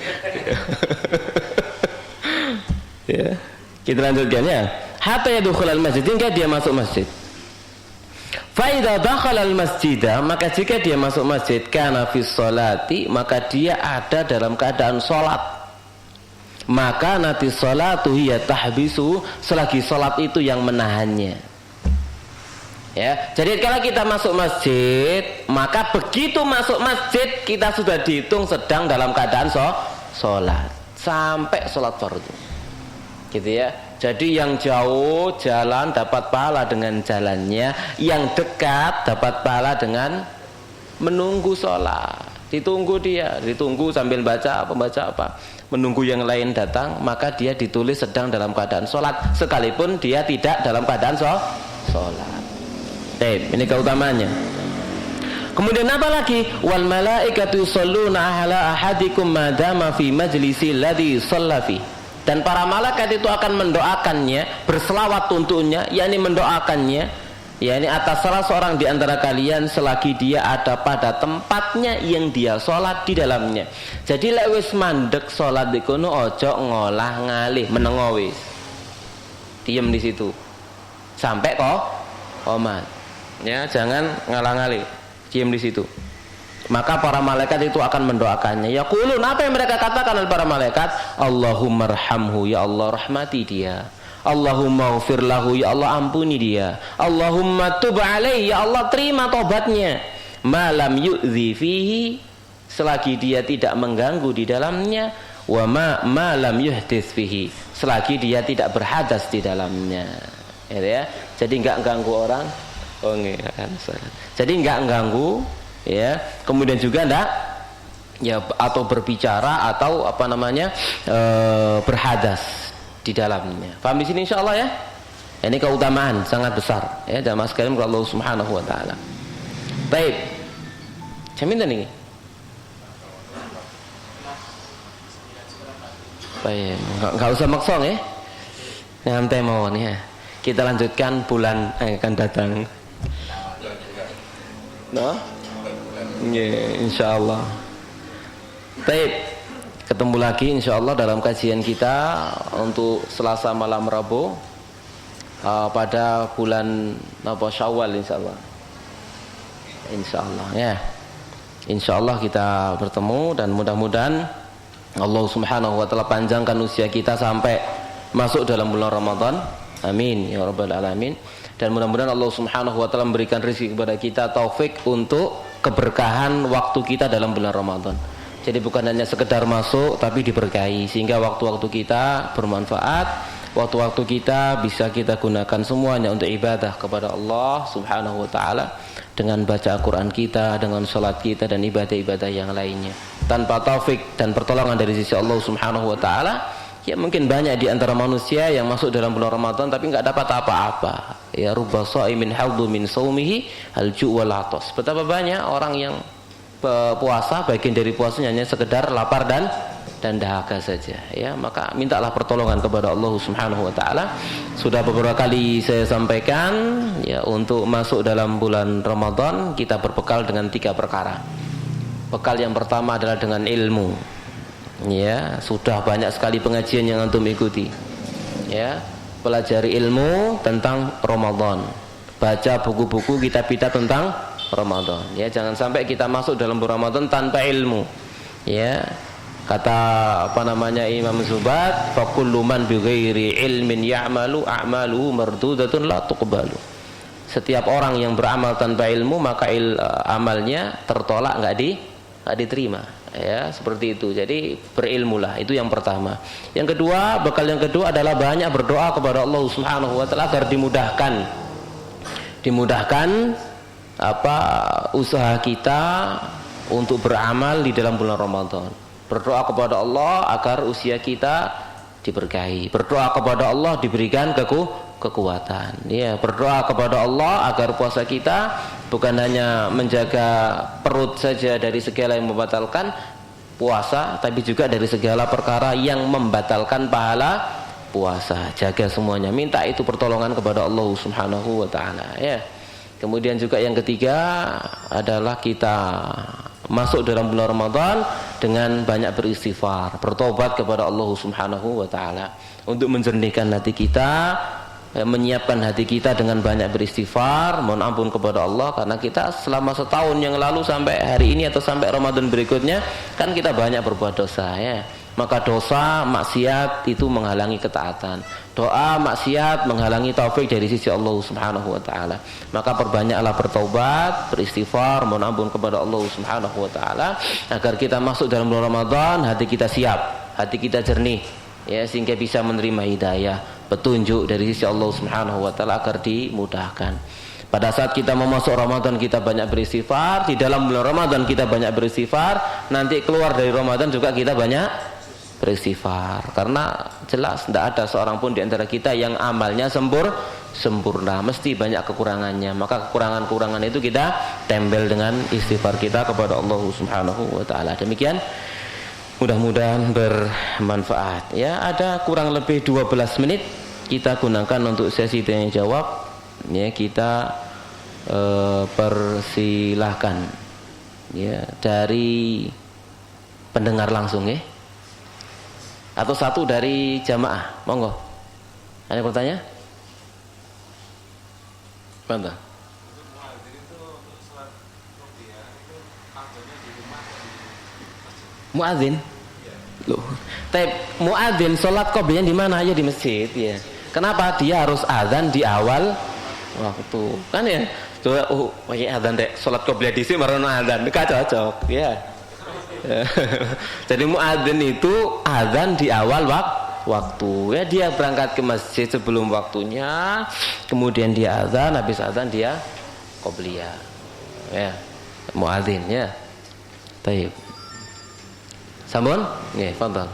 Ya, kita lanjutkan ya. Hatta yadkhulal masjid, hingga dia masuk masjid. Fa idza dakhala al masjidah, maka jika dia masuk masjid, kana fi sholati, maka dia ada dalam keadaan salat. Maka nanti salatu hiya tahbisu, selagi salat itu yang menahannya. Ya, jadi kalau kita masuk masjid, maka begitu masuk masjid kita sudah dihitung sedang dalam keadaan salat sampai salat fardu. Gitu ya. Jadi yang jauh jalan dapat pahala dengan jalannya, yang dekat dapat pahala dengan menunggu sholat. Ditunggu dia, ditunggu sambil baca apa, menunggu yang lain datang, maka dia ditulis sedang dalam keadaan sholat, sekalipun dia tidak dalam keadaan sholat. Ini keutamaannya. Kemudian apa lagi? Wal malaikatu yusholluna ala ahadikum madama fi majlisi alladhi shalla fi. Dan para malaikat itu akan mendoakannya, berselawat untuknya, yakni mendoakannya, yakni atas salah seorang di antara kalian selagi dia ada pada tempatnya yang dia sholat di dalamnya. Jadi lek wis mandek sholat di kono, ojo ngolah ngalih, menengo wis. Diem di situ sampai qomat. Ya, jangan ngalah ngalih, diem di situ. Maka para malaikat itu akan mendoakannya. Yaqulun, apa yang mereka katakan oleh para malaikat? Allahumma arhamhu, ya Allah rahmati dia. Allahumma ghfir lahu, ya Allah ampuni dia. Allahumma tub alaihi, ya Allah terima tobatnya. Ma lam yu'dzi fihi, selagi dia tidak mengganggu di dalamnya. Wa ma lam yuhdits fihi, selagi dia tidak berhadas di dalamnya. Ya. Jadi enggak ganggu orang. Oh enggak. Jadi enggak ganggu, ya, kemudian juga enggak ya, atau berbicara atau apa namanya berhadas di dalamnya. Paham di sini insyaallah ya? Ini keutamaan sangat besar ya jamaah sekalian kepada Allah Subhanahu wa taala. Baik. Jamin ini. Baik, enggak usah maksong ya. Nyantai mawon ya. Kita lanjutkan bulan akan datang. Nah? Ya, insyaallah. Baik, ketemu lagi insyaallah dalam kajian kita untuk Selasa malam Rabu pada bulan Syawal insyaallah. Insyaallah ya. Insyaallah kita bertemu dan mudah-mudahan Allah Subhanahu wa taala panjangkan usia kita sampai masuk dalam bulan Ramadan. Amin ya rabbal alamin. Dan mudah-mudahan Allah Subhanahu wa taala memberikan rezeki kepada kita, taufik untuk keberkahan waktu kita dalam bulan Ramadan. Jadi bukan hanya sekedar masuk tapi diberkahi, sehingga waktu-waktu kita bermanfaat, waktu-waktu kita bisa kita gunakan semuanya untuk ibadah kepada Allah Subhanahu wa taala, dengan baca Al-Qur'an kita, dengan salat kita dan ibadah-ibadah yang lainnya. Tanpa taufik dan pertolongan dari sisi Allah Subhanahu wa taala, ya mungkin banyak di antara manusia yang masuk dalam bulan Ramadan tapi enggak dapat apa-apa. Ya rubba shaimin haddu min saumihi al-ju' wal 'atas. Betapa banyak orang yang puasa, bagian dari puasanya hanya sekedar lapar dan dahaga saja. Ya, maka mintalah pertolongan kepada Allah Subhanahu wa taala. Sudah beberapa kali saya sampaikan ya, untuk masuk dalam bulan Ramadan kita berbekal dengan 3 perkara. Bekal yang pertama adalah dengan ilmu. Ya, sudah banyak sekali pengajian yang antum ikuti. Ya, pelajari ilmu tentang Ramadan. Baca buku-buku kitab-kitab tentang Ramadan. Ya, jangan sampai kita masuk dalam bulan Ramadan tanpa ilmu. Ya. Kata Imam Zubayd, fa kullu man bi ghairi ilmin ya'malu a'maluhu mardudatun la tuqbalu. Setiap orang yang beramal tanpa ilmu maka amalnya tertolak, enggak diterima. Ya, seperti itu. Jadi berilmulah, itu yang pertama. Yang kedua, bekal yang kedua adalah banyak berdoa kepada Allah Subhanahu wa taala agar dimudahkan usaha kita untuk beramal di dalam bulan Ramadan. Berdoa kepada Allah agar usia kita diberkahi. Berdoa kepada Allah diberikan kekuatan. Ya, berdoa kepada Allah agar puasa kita bukan hanya menjaga perut saja dari segala yang membatalkan puasa, tapi juga dari segala perkara yang membatalkan pahala puasa. Jaga semuanya. Minta itu pertolongan kepada Allah Subhanahu wa taala, ya. Kemudian juga yang ketiga adalah kita masuk dalam bulan Ramadan dengan banyak beristighfar, bertobat kepada Allah Subhanahu wa taala untuk menjernihkan hati kita, menyiapkan hati kita dengan banyak beristighfar, mohon ampun kepada Allah, karena kita selama setahun yang lalu sampai hari ini atau sampai Ramadan berikutnya kan kita banyak berbuat dosa, ya. Maka dosa, maksiat itu menghalangi ketaatan. Doa, maksiat menghalangi taufik dari sisi Allah Subhanahu wa taala. Maka perbanyaklah bertaubat, beristighfar, mohon ampun kepada Allah Subhanahu wa taala agar kita masuk dalam bulan Ramadan hati kita siap, hati kita jernih, ya, sehingga bisa menerima hidayah, petunjuk dari sisi Allah Subhanahu wa taala agar dimudahkan. Pada saat kita mau masuk Ramadan kita banyak beristighfar, di dalam bulan Ramadan kita banyak beristighfar, nanti keluar dari Ramadan juga kita banyak beristighfar, karena jelas tidak ada seorang pun di antara kita yang amalnya sempurna, mesti banyak kekurangannya. Maka kekurangan-kekurangan itu kita tempel dengan istighfar kita kepada Allah Subhanahu wa taala. Demikian, mudah-mudahan bermanfaat, ya. Ada kurang lebih 12 menit kita gunakan untuk sesi tanya jawab, ya. Kita persilahkan, ya, dari pendengar langsung, ya, atau satu dari jamaah, monggo. Ada yang bertanya? Mantap. Muadzin? Loh, muadzin sholat qobliyah di mana aja di masjid, ya. Kenapa dia harus azan di awal waktu? Kan, ya. Coba pakai azan dek, sholat qobliyah di sini baru azan, enggak cocok, ya. Jadi muadzin itu azan di awal waktu, ya. Dia berangkat ke masjid sebelum waktunya, kemudian dia azan, habis azan dia qobliyah, ya. Muadzin, ya. Baik. Sampun? Nggih, fadhal.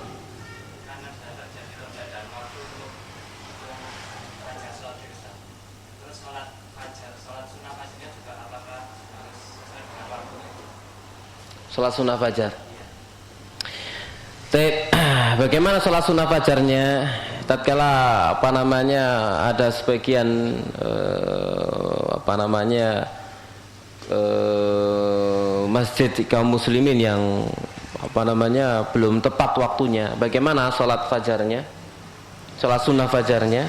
Salat sunnah fajar. Bagaimana salat sunnah fajarnya? Tatkala ada sebagian masjid kaum muslimin yang belum tepat waktunya. Bagaimana salat fajarnya? Salat sunnah fajarnya?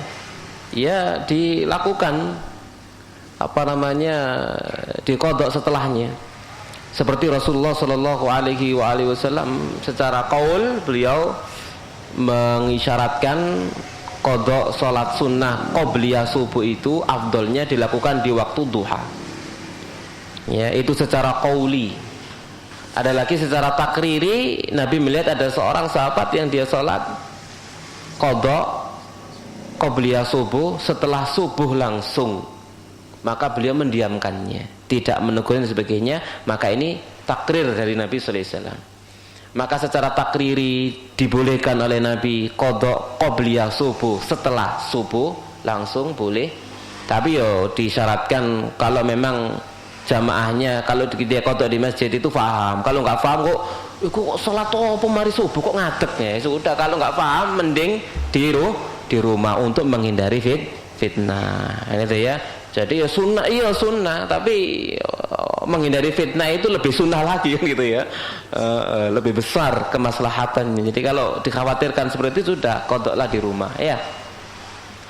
Ya, dilakukan diqadha setelahnya. Seperti Rasulullah Shallallahu Alaihi Wasallam secara qaul beliau mengisyaratkan qadha salat sunnah qobliyah subuh itu afdolnya dilakukan di waktu duha. Ya, itu secara qauli. Ada lagi secara takriri, Nabi melihat ada seorang sahabat yang dia salat qadha qobliyah subuh setelah subuh langsung, maka beliau mendiamkannya, tidak menegur dan sebagainya. Maka ini takrir dari Nabi sallallahu alaihi wasallam. Maka secara takriri dibolehkan oleh Nabi qadha qobliyah subuh setelah subuh langsung boleh, tapi disyaratkan kalau memang jamaahnya, kalau dia qadha di masjid itu paham. Kalau nggak paham kok salat apa mari subuh kok ngadeg, ya sudah. Kalau nggak paham mending di rumah untuk menghindari fitnah. Ini tuh, ya. Jadi ya sunnah, tapi menghindari fitnah itu lebih sunnah lagi, gitu, ya. Lebih besar kemaslahatannya. Jadi kalau dikhawatirkan seperti itu sudah qadha di rumah, ya.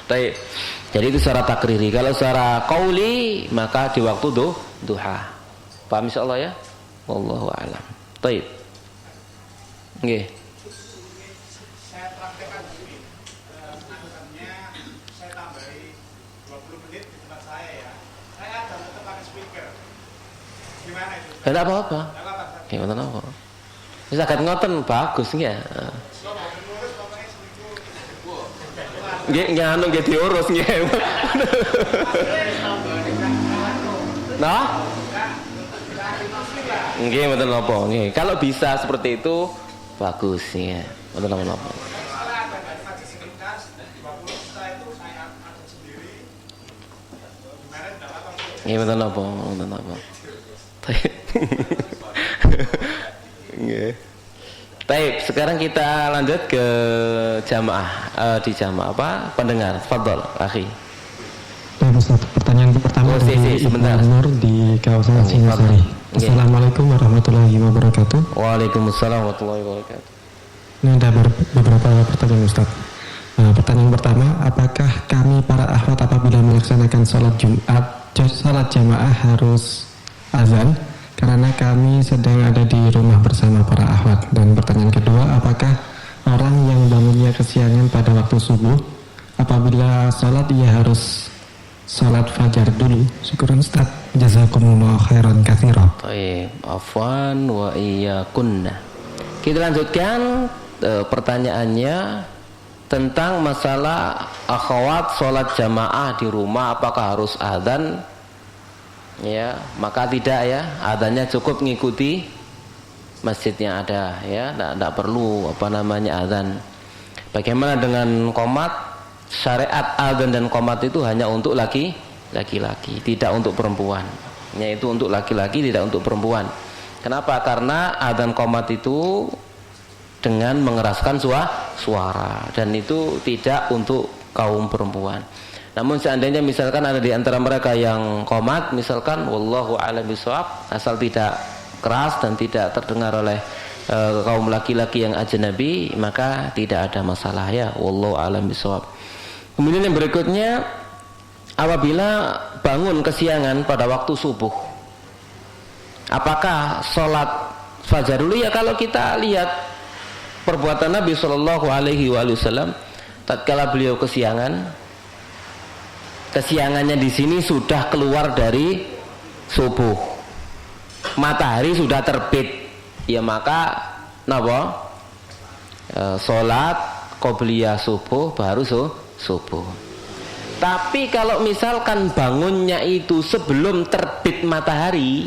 Baik. Jadi itu secara takriri. Kalau secara qauli maka di waktu duha. Paham insyaallah, ya? Wallahu a'lam. Baik. Nggih. Enggak apa-apa. Ya ngoten apa. Wis saged ngoten bagus nggih. Nggih nganu nggih diurus nggih. Nah? Nggih mboten napa nggih. Kalau bisa seperti itu bagus ya. Mboten napa-napa. Nggih mboten napa. Nggih. Baik, sekarang kita lanjut ke jamaah di jamaah apa? Pendengar. Fadhol, akhi. Ustaz, pertanyaan pertama dari sebentar. Nur di kawasan Singasari. Assalamualaikum warahmatullahi wabarakatuh. Waalaikumsalam warahmatullahi wabarakatuh. Ini ada beberapa pertanyaan Ustaz. Pertanyaan pertama, apakah kami para akhwat apabila melaksanakan sholat jamaah harus azan? Karena kami sedang ada di rumah bersama para akhwat. Dan pertanyaan kedua, apakah orang yang bangunnya kesiangan pada waktu subuh, apabila sholat ia harus sholat fajar dulu? Syukuran Ustaz. Jazakumullah khairan katsiran. Baik, afwan wa iyyakunna. Kita lanjutkan pertanyaannya tentang masalah akhwat sholat jamaah di rumah apakah harus adzan? Ya, maka tidak ya, adzannya cukup mengikuti masjidnya ada ya, tidak perlu adzan. Bagaimana dengan qomat? Syariat adzan dan qomat itu hanya untuk laki-laki, tidak untuk perempuan. Yaitu untuk laki-laki, tidak untuk perempuan. Kenapa? Karena adzan qomat itu dengan mengeraskan suara dan itu tidak untuk kaum perempuan. Namun seandainya misalkan ada di antara mereka yang qomat, misalkan wallahu a'lam bishawab, asal tidak keras dan tidak terdengar oleh kaum laki-laki yang ajnabi, maka tidak ada masalah ya, wallahu a'lam bishawab. Kemudian yang berikutnya, apabila bangun kesiangan pada waktu subuh, apakah sholat fajar dulu? Ya, kalau kita lihat perbuatan Nabi Shallallahu Alaihi Wasallam, tatkala beliau kesiangannya di sini sudah keluar dari subuh, matahari sudah terbit, ya maka sholat qobliyah subuh baru subuh. Tapi kalau misalkan bangunnya itu sebelum terbit matahari,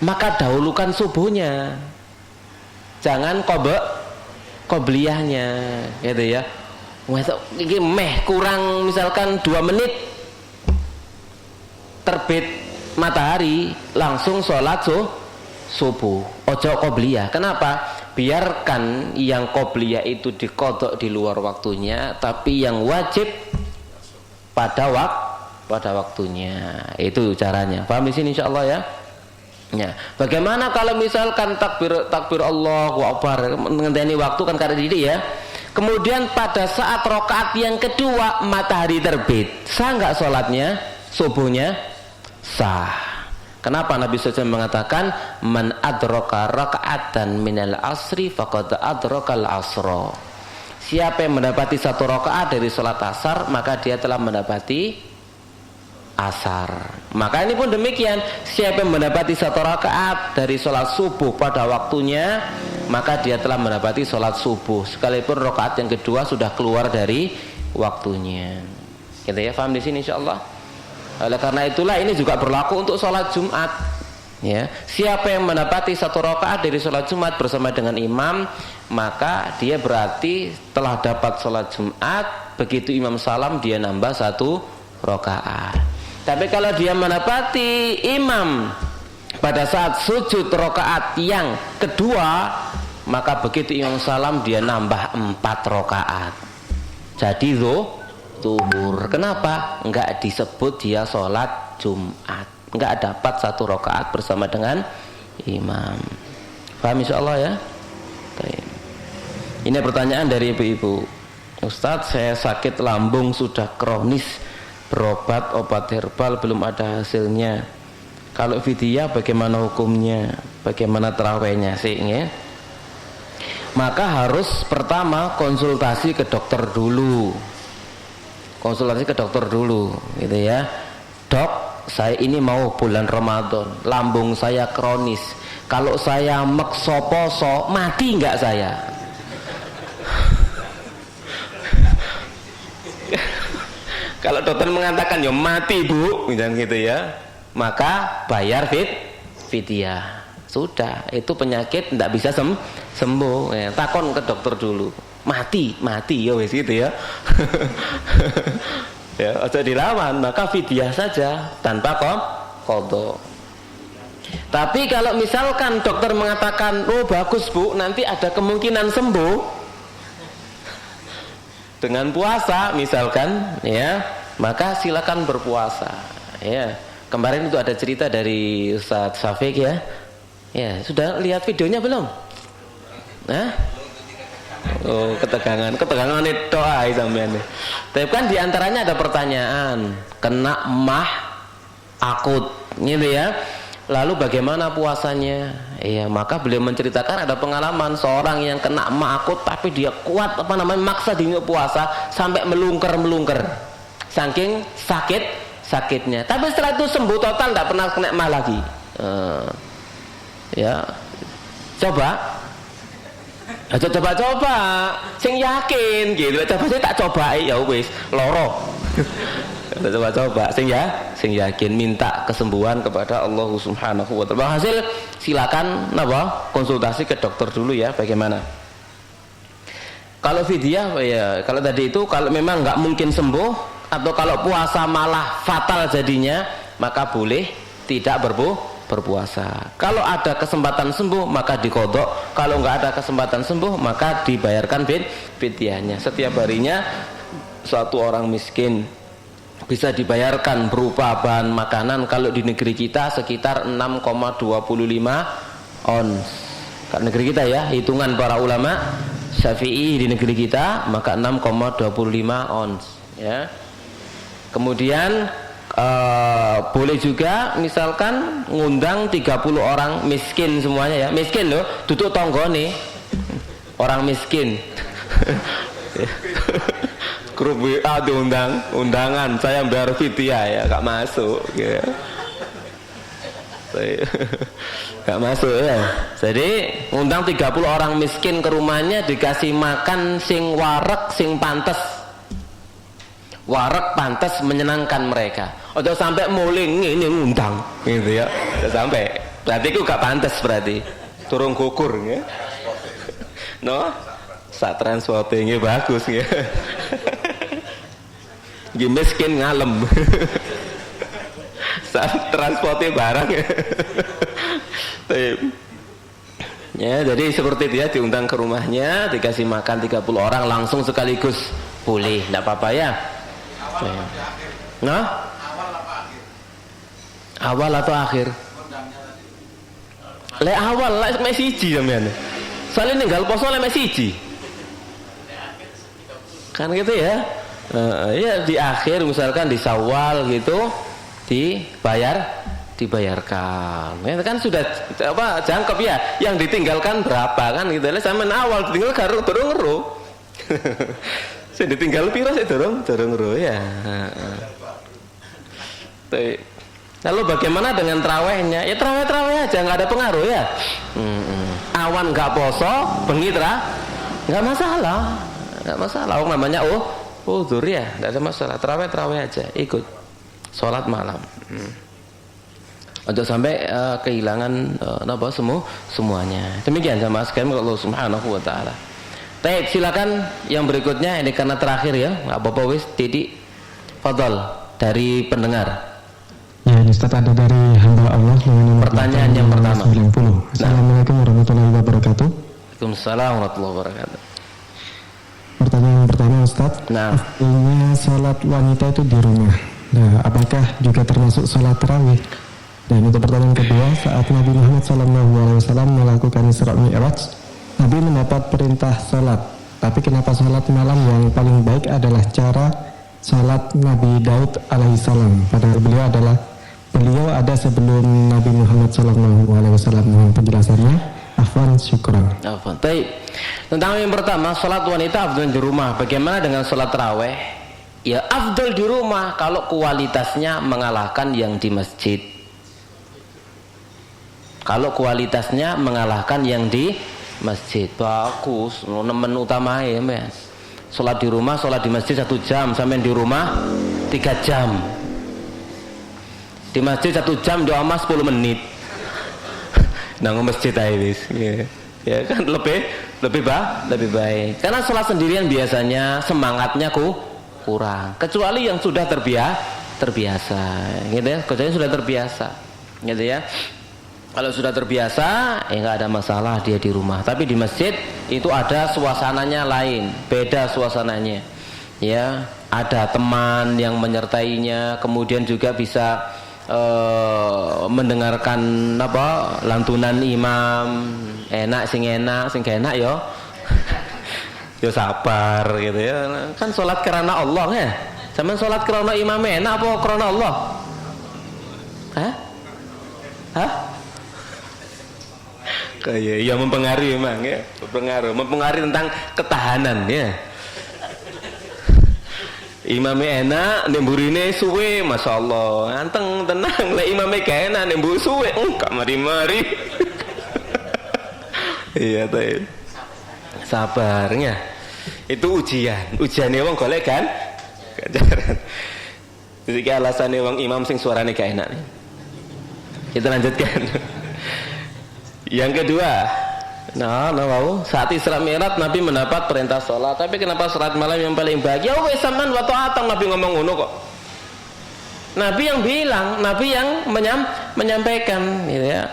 maka dahulukan subuhnya, jangan qobliyahnya, gitu ya. Ini meh kurang misalkan 2 menit terbit matahari langsung sholat subuh, ojo qobliyah. Kenapa? Biarkan yang qobliyah itu diqodok di luar waktunya, tapi yang wajib pada waktunya. Itu caranya. Paham di sini insyaallah ya? Ya. Bagaimana kalau misalkan takbir Allahu Akbar mengenteni waktu kan karena ini ya. Kemudian pada saat rakaat yang kedua matahari terbit, sah nggak sholatnya subuhnya? Sah. Kenapa Nabi SAW mengatakan man adraka raka'atan minal asri faqad adrakal asra. Siapa yang mendapati 1 rakaat dari sholat asar, maka dia telah mendapati asar. Maka ini pun demikian, siapa yang mendapati 1 rakaat dari sholat subuh pada waktunya, maka dia telah mendapati sholat subuh sekalipun rakaat yang kedua sudah keluar dari waktunya. Gitu ya, paham di sini insyaallah. Oleh karena itulah ini juga berlaku untuk sholat Jumat. Ya, siapa yang mendapati 1 rakaat dari sholat Jumat bersama dengan imam, maka dia berarti telah dapat sholat Jumat. Begitu imam salam dia nambah 1 rakaat. Tapi kalau dia mendapati imam pada saat sujud rakaat yang kedua, maka begitu imam salam dia nambah 4 rakaat. Jadi zuhur. Kenapa? Enggak disebut dia sholat Jumat, enggak dapat 1 rakaat bersama dengan imam. Paham insyaallah ya? Ini pertanyaan dari ibu-ibu. Ustadz, saya sakit lambung sudah kronis, berobat obat herbal belum ada hasilnya. Kalau fidyah bagaimana hukumnya? Bagaimana terawihnya sih? Ya? Maka harus pertama konsultasi ke dokter dulu. Konsultasi ke dokter dulu, gitu ya. Dok, saya ini mau bulan Ramadan, lambung saya kronis. Kalau saya maksa poso, mati enggak saya? Kalau dokter mengatakan ya mati bu, misalnya gitu ya, maka bayar fidyah. Sudah, itu penyakit tidak bisa sembuh. Ya, takon ke dokter dulu. Mati ya wis gitu ya. Ya, aja dilawan, maka fidyah saja tanpa qadha. Tapi kalau misalkan dokter mengatakan, "Oh, bagus, Bu, nanti ada kemungkinan sembuh." Dengan puasa misalkan ya, maka silakan berpuasa ya. Kemarin itu ada cerita dari Ustaz Syafiq ya. Ya, sudah lihat videonya belum? Hah? Oh, ketegangan itu sampean. Tapi kan diantaranya ada pertanyaan, kena mah akut gitu ya. Lalu bagaimana puasanya? Iya, maka beliau menceritakan ada pengalaman seorang yang kena mah akut tapi dia kuat maksa diri puasa sampai melungker saking sakitnya. Tapi setelah itu sembuh total, tidak pernah kena mah lagi. Ya, coba sing yakin gitu. Coba sih tak coba ya wis loro. Coba sing yakin, minta kesembuhan kepada Allah Subhanahu wa taala. Hasil silakan konsultasi ke dokter dulu ya, bagaimana. Kalau fidyah ya, kalau tadi itu kalau memang nggak mungkin sembuh atau kalau puasa malah fatal jadinya, maka boleh tidak berpuasa. Kalau ada kesempatan sembuh maka diqadha, kalau nggak ada kesempatan sembuh maka dibayarkan fidyahnya. Setiap harinya suatu orang miskin bisa dibayarkan berupa bahan makanan kalau di negeri kita sekitar 6,25 ons. Kalau negeri kita ya, hitungan para ulama Syafi'i di negeri kita maka 6,25 ons ya. Kemudian boleh juga misalkan ngundang 30 orang miskin semuanya ya. Miskin loh, duduk tonggo nih. Orang miskin. Grup WA diundang, undangan saya bayar fidyah ya, gak masuk ya. Gak masuk ya. Jadi undang 30 orang miskin ke rumahnya, dikasih makan sing wareg sing pantes. Wareg pantes menyenangkan mereka. Atau sampai muling ini ngundang gitu ya. Sampai berarti itu gak pantes, berarti turun gugur ya. No? Sak transportingnya bagus ya. Gini miskin ngalem. Saat transportnya barang ya, jadi seperti dia diundang ke rumahnya, dikasih makan 30 orang langsung sekaligus, boleh, tidak apa-apa ya. Nah, awal atau akhir? Le awal, le mesiji sampean. Soalnya ninggal poso le mesiji. Kan gitu ya. Ya di akhir misalkan di Syawal gitu dibayarkan. Ya kan sudah jangkep ya. Yang ditinggalkan berapa kan gitu. Lah sampean awal ditinggal karo durung ngero. Sing ditinggal piro sik durung ngero ya. Lalu bagaimana dengan trawehnya? Ya traweh aja, nggak ada pengaruh ya. Awan nggak poso, bengi nggak masalah. Nggak masalah. Namanya uzur ya, tidak ada masalah. Traweh aja, ikut sholat malam. Untuk sampai kehilangan semuanya. Demikian sama sekalian Allah Subhanahu wa taala. Baik, silakan yang berikutnya, ini karena terakhir ya. Enggak apa-apa wis, Didi. Fadhal dari pendengar. Ya, Ustaz, ada dari hamba Allah yang pertanyaan yang pertama. 90. Assalamualaikum warahmatullahi wabarakatuh. Waalaikumsalam warahmatullahi wabarakatuh. Pertanyaan yang pertama, Ustaz. Nah, artinya sholat wanita itu di rumah. Nah, apakah juga termasuk sholat tarawih? Dan untuk pertanyaan kedua, saat Nabi Muhammad SAW melakukan Isra Mi'raj, Nabi mendapat perintah sholat. Tapi kenapa sholat malam yang paling baik adalah cara sholat Nabi Daud alaihissalam? Padahal beliau ada sebelum Nabi Muhammad SAW. Mohon penjelasannya. Afwan, syukran. Afwan. Baik. Tentang yang pertama, sholat wanita afdal di rumah. Bagaimana dengan sholat taraweh? Ya afdal di rumah kalau kualitasnya mengalahkan yang di masjid. Kalau kualitasnya mengalahkan yang di masjid, bagus. Nemen utama ya Mas. Sholat di rumah, sholat di masjid 1 jam, sampai di rumah 3 jam. Di masjid 1 jam, di rumah 10 menit. Nang masjid aja wis. Ya kan lebih baik. Karena sholat sendirian biasanya semangatnya kurang, kecuali yang sudah terbiasa gitu ya, kecuali sudah terbiasa gitu ya. Kalau sudah terbiasa ya nggak ada masalah dia di rumah, tapi di masjid itu ada suasananya lain, beda suasananya ya, ada teman yang menyertainya, kemudian juga bisa mendengarkan lantunan imam, enak sing gak enak yo. Ya sabar gitu ya. Kan sholat karena Allah ya. Sampeyan sholat karena imam enak apa karena Allah? Hah? Kayak ya mempengaruhi memang ya. Mempengaruhi tentang ketahanan ya. Imamnya enak, nemburine suwe, masya Allah, nganteng tenang. Lah imamnya gak enak, nembur suwe, gak mari-mari. Iya tuh. Sabarnya itu ujiannya wong golek kan ganjaran. Jadi alasannya wong imam sing suaranya gak enak nih. Kita lanjutkan. Yang kedua, saat Isra Mi'raj Nabi mendapat perintah sholat, tapi kenapa sholat malam yang paling bahagia? Wes sampean wa ta'atan, Nabi ngomong ngono kok. Nabi yang bilang, Nabi yang menyampaikan gitu ya.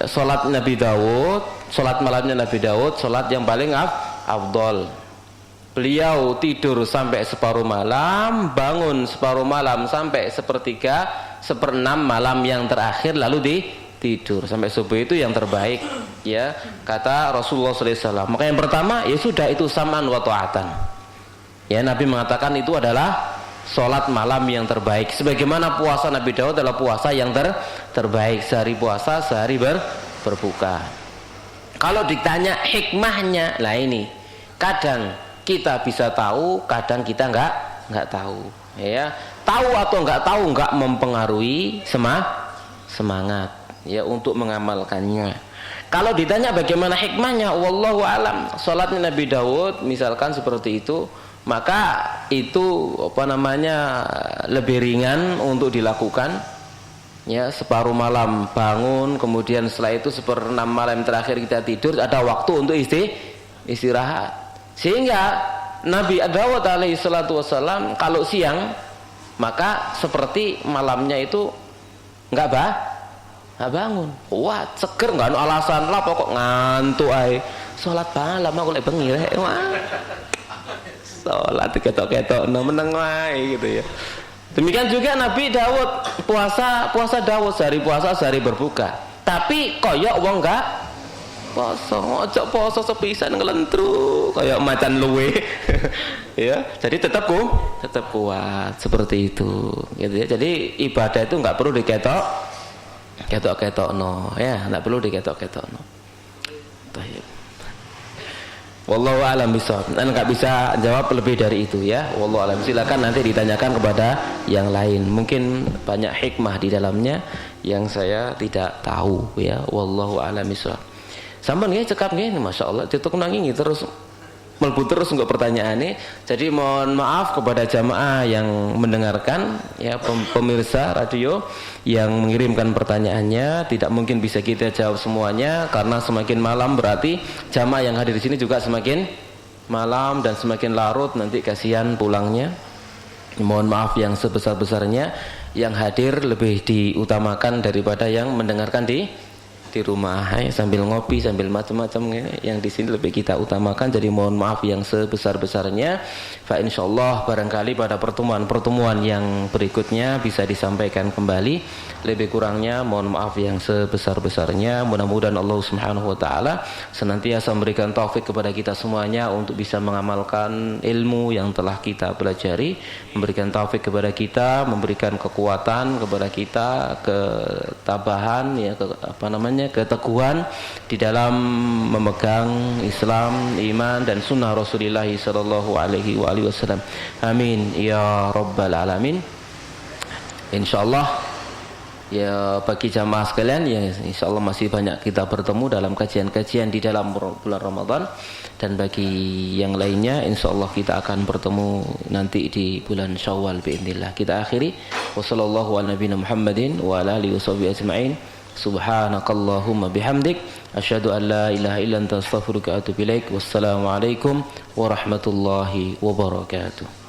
Sholat Nabi Daud, sholat malamnya Nabi Daud, sholat yang paling afdol. Beliau tidur sampai separuh malam, bangun separuh malam sampai 1/3, 1/6 malam yang terakhir, lalu tidur sampai subuh, itu yang terbaik ya kata Rasulullah SAW. Maka yang pertama ya sudah, itu sam'an wa ta'atan ya. Nabi mengatakan itu adalah sholat malam yang terbaik, sebagaimana puasa Nabi Daud adalah puasa yang terbaik, sehari puasa sehari berbuka. Kalau ditanya hikmahnya, lah ini kadang kita bisa tahu, kadang kita nggak tahu ya. Tahu atau nggak tahu nggak mempengaruhi semangat ya untuk mengamalkannya. Kalau ditanya bagaimana hikmahnya, wallahu alam. Salatnya Nabi Daud misalkan seperti itu, maka itu lebih ringan untuk dilakukan ya. Separuh malam bangun, kemudian setelah itu 1/6 malam terakhir kita tidur, ada waktu untuk istirahat. Sehingga Nabi Daud alaihi salatu wassalam kalau siang, maka seperti malamnya itu nggak bangun, kuat, seger, nggak ada alasan lah pokok ngantuk aja. Sholat malam aku lagi bengi rek, sholat ketok-ketok meneng wae gitu ya. Demikian juga Nabi Daud puasa Daud sehari puasa sehari berbuka, tapi koyok wong nggak poso, ojo poso sepisan ngelentru kayak macan luwe ya. Jadi tetap kuat seperti itu gitu ya. Jadi ibadah itu nggak perlu diketok no ya, nggak perlu diketok no. Wallahu a'lam bishawab. Dan nggak bisa jawab lebih dari itu ya. Wallahu a'lam. Silakan nanti ditanyakan kepada yang lain. Mungkin banyak hikmah di dalamnya yang saya tidak tahu ya. Wallahu a'lam bishawab. Sampeyan nggih cekap nggih, masyaallah tutuk nangi terus melbu terus untuk pertanyaannya. Jadi mohon maaf kepada jamaah yang mendengarkan ya, pemirsa radio yang mengirimkan pertanyaannya, tidak mungkin bisa kita jawab semuanya karena semakin malam berarti jamaah yang hadir di sini juga semakin malam dan semakin larut, nanti kasihan pulangnya. Mohon maaf yang sebesar-besarnya, yang hadir lebih diutamakan daripada yang mendengarkan di rumah sambil ngopi sambil macam-macam yang di sini lebih kita utamakan. Jadi mohon maaf yang sebesar-besarnya. Fa insyaallah barangkali pada pertemuan yang berikutnya bisa disampaikan kembali. Lebih kurangnya mohon maaf yang sebesar-besarnya. Mudah-mudahan Allah Subhanahu wa taala senantiasa memberikan taufik kepada kita semuanya untuk bisa mengamalkan ilmu yang telah kita pelajari, memberikan taufik kepada kita, memberikan kekuatan kepada kita, ketabahan ya, keteguhan di dalam memegang Islam, iman dan sunnah Rasulullah sallallahu alaihi wasallam. Amin ya rabbal alamin. Insyaallah ya, bagi jamaah sekalian ya, insyaallah masih banyak kita bertemu dalam kajian-kajian di dalam bulan Ramadan, dan bagi yang lainnya insyaallah kita akan bertemu nanti di bulan Syawal biidznillah. Kita akhiri wassallallahu ala nabiyina Muhammadin wa ala alihi washabihi ajmain. Subhanakallahumma bihamdik asyhadu an la ilaha illa anta astaghfiruka wa atubu ilaik. Wassalamu alaikum warahmatullahi wabarakatuh.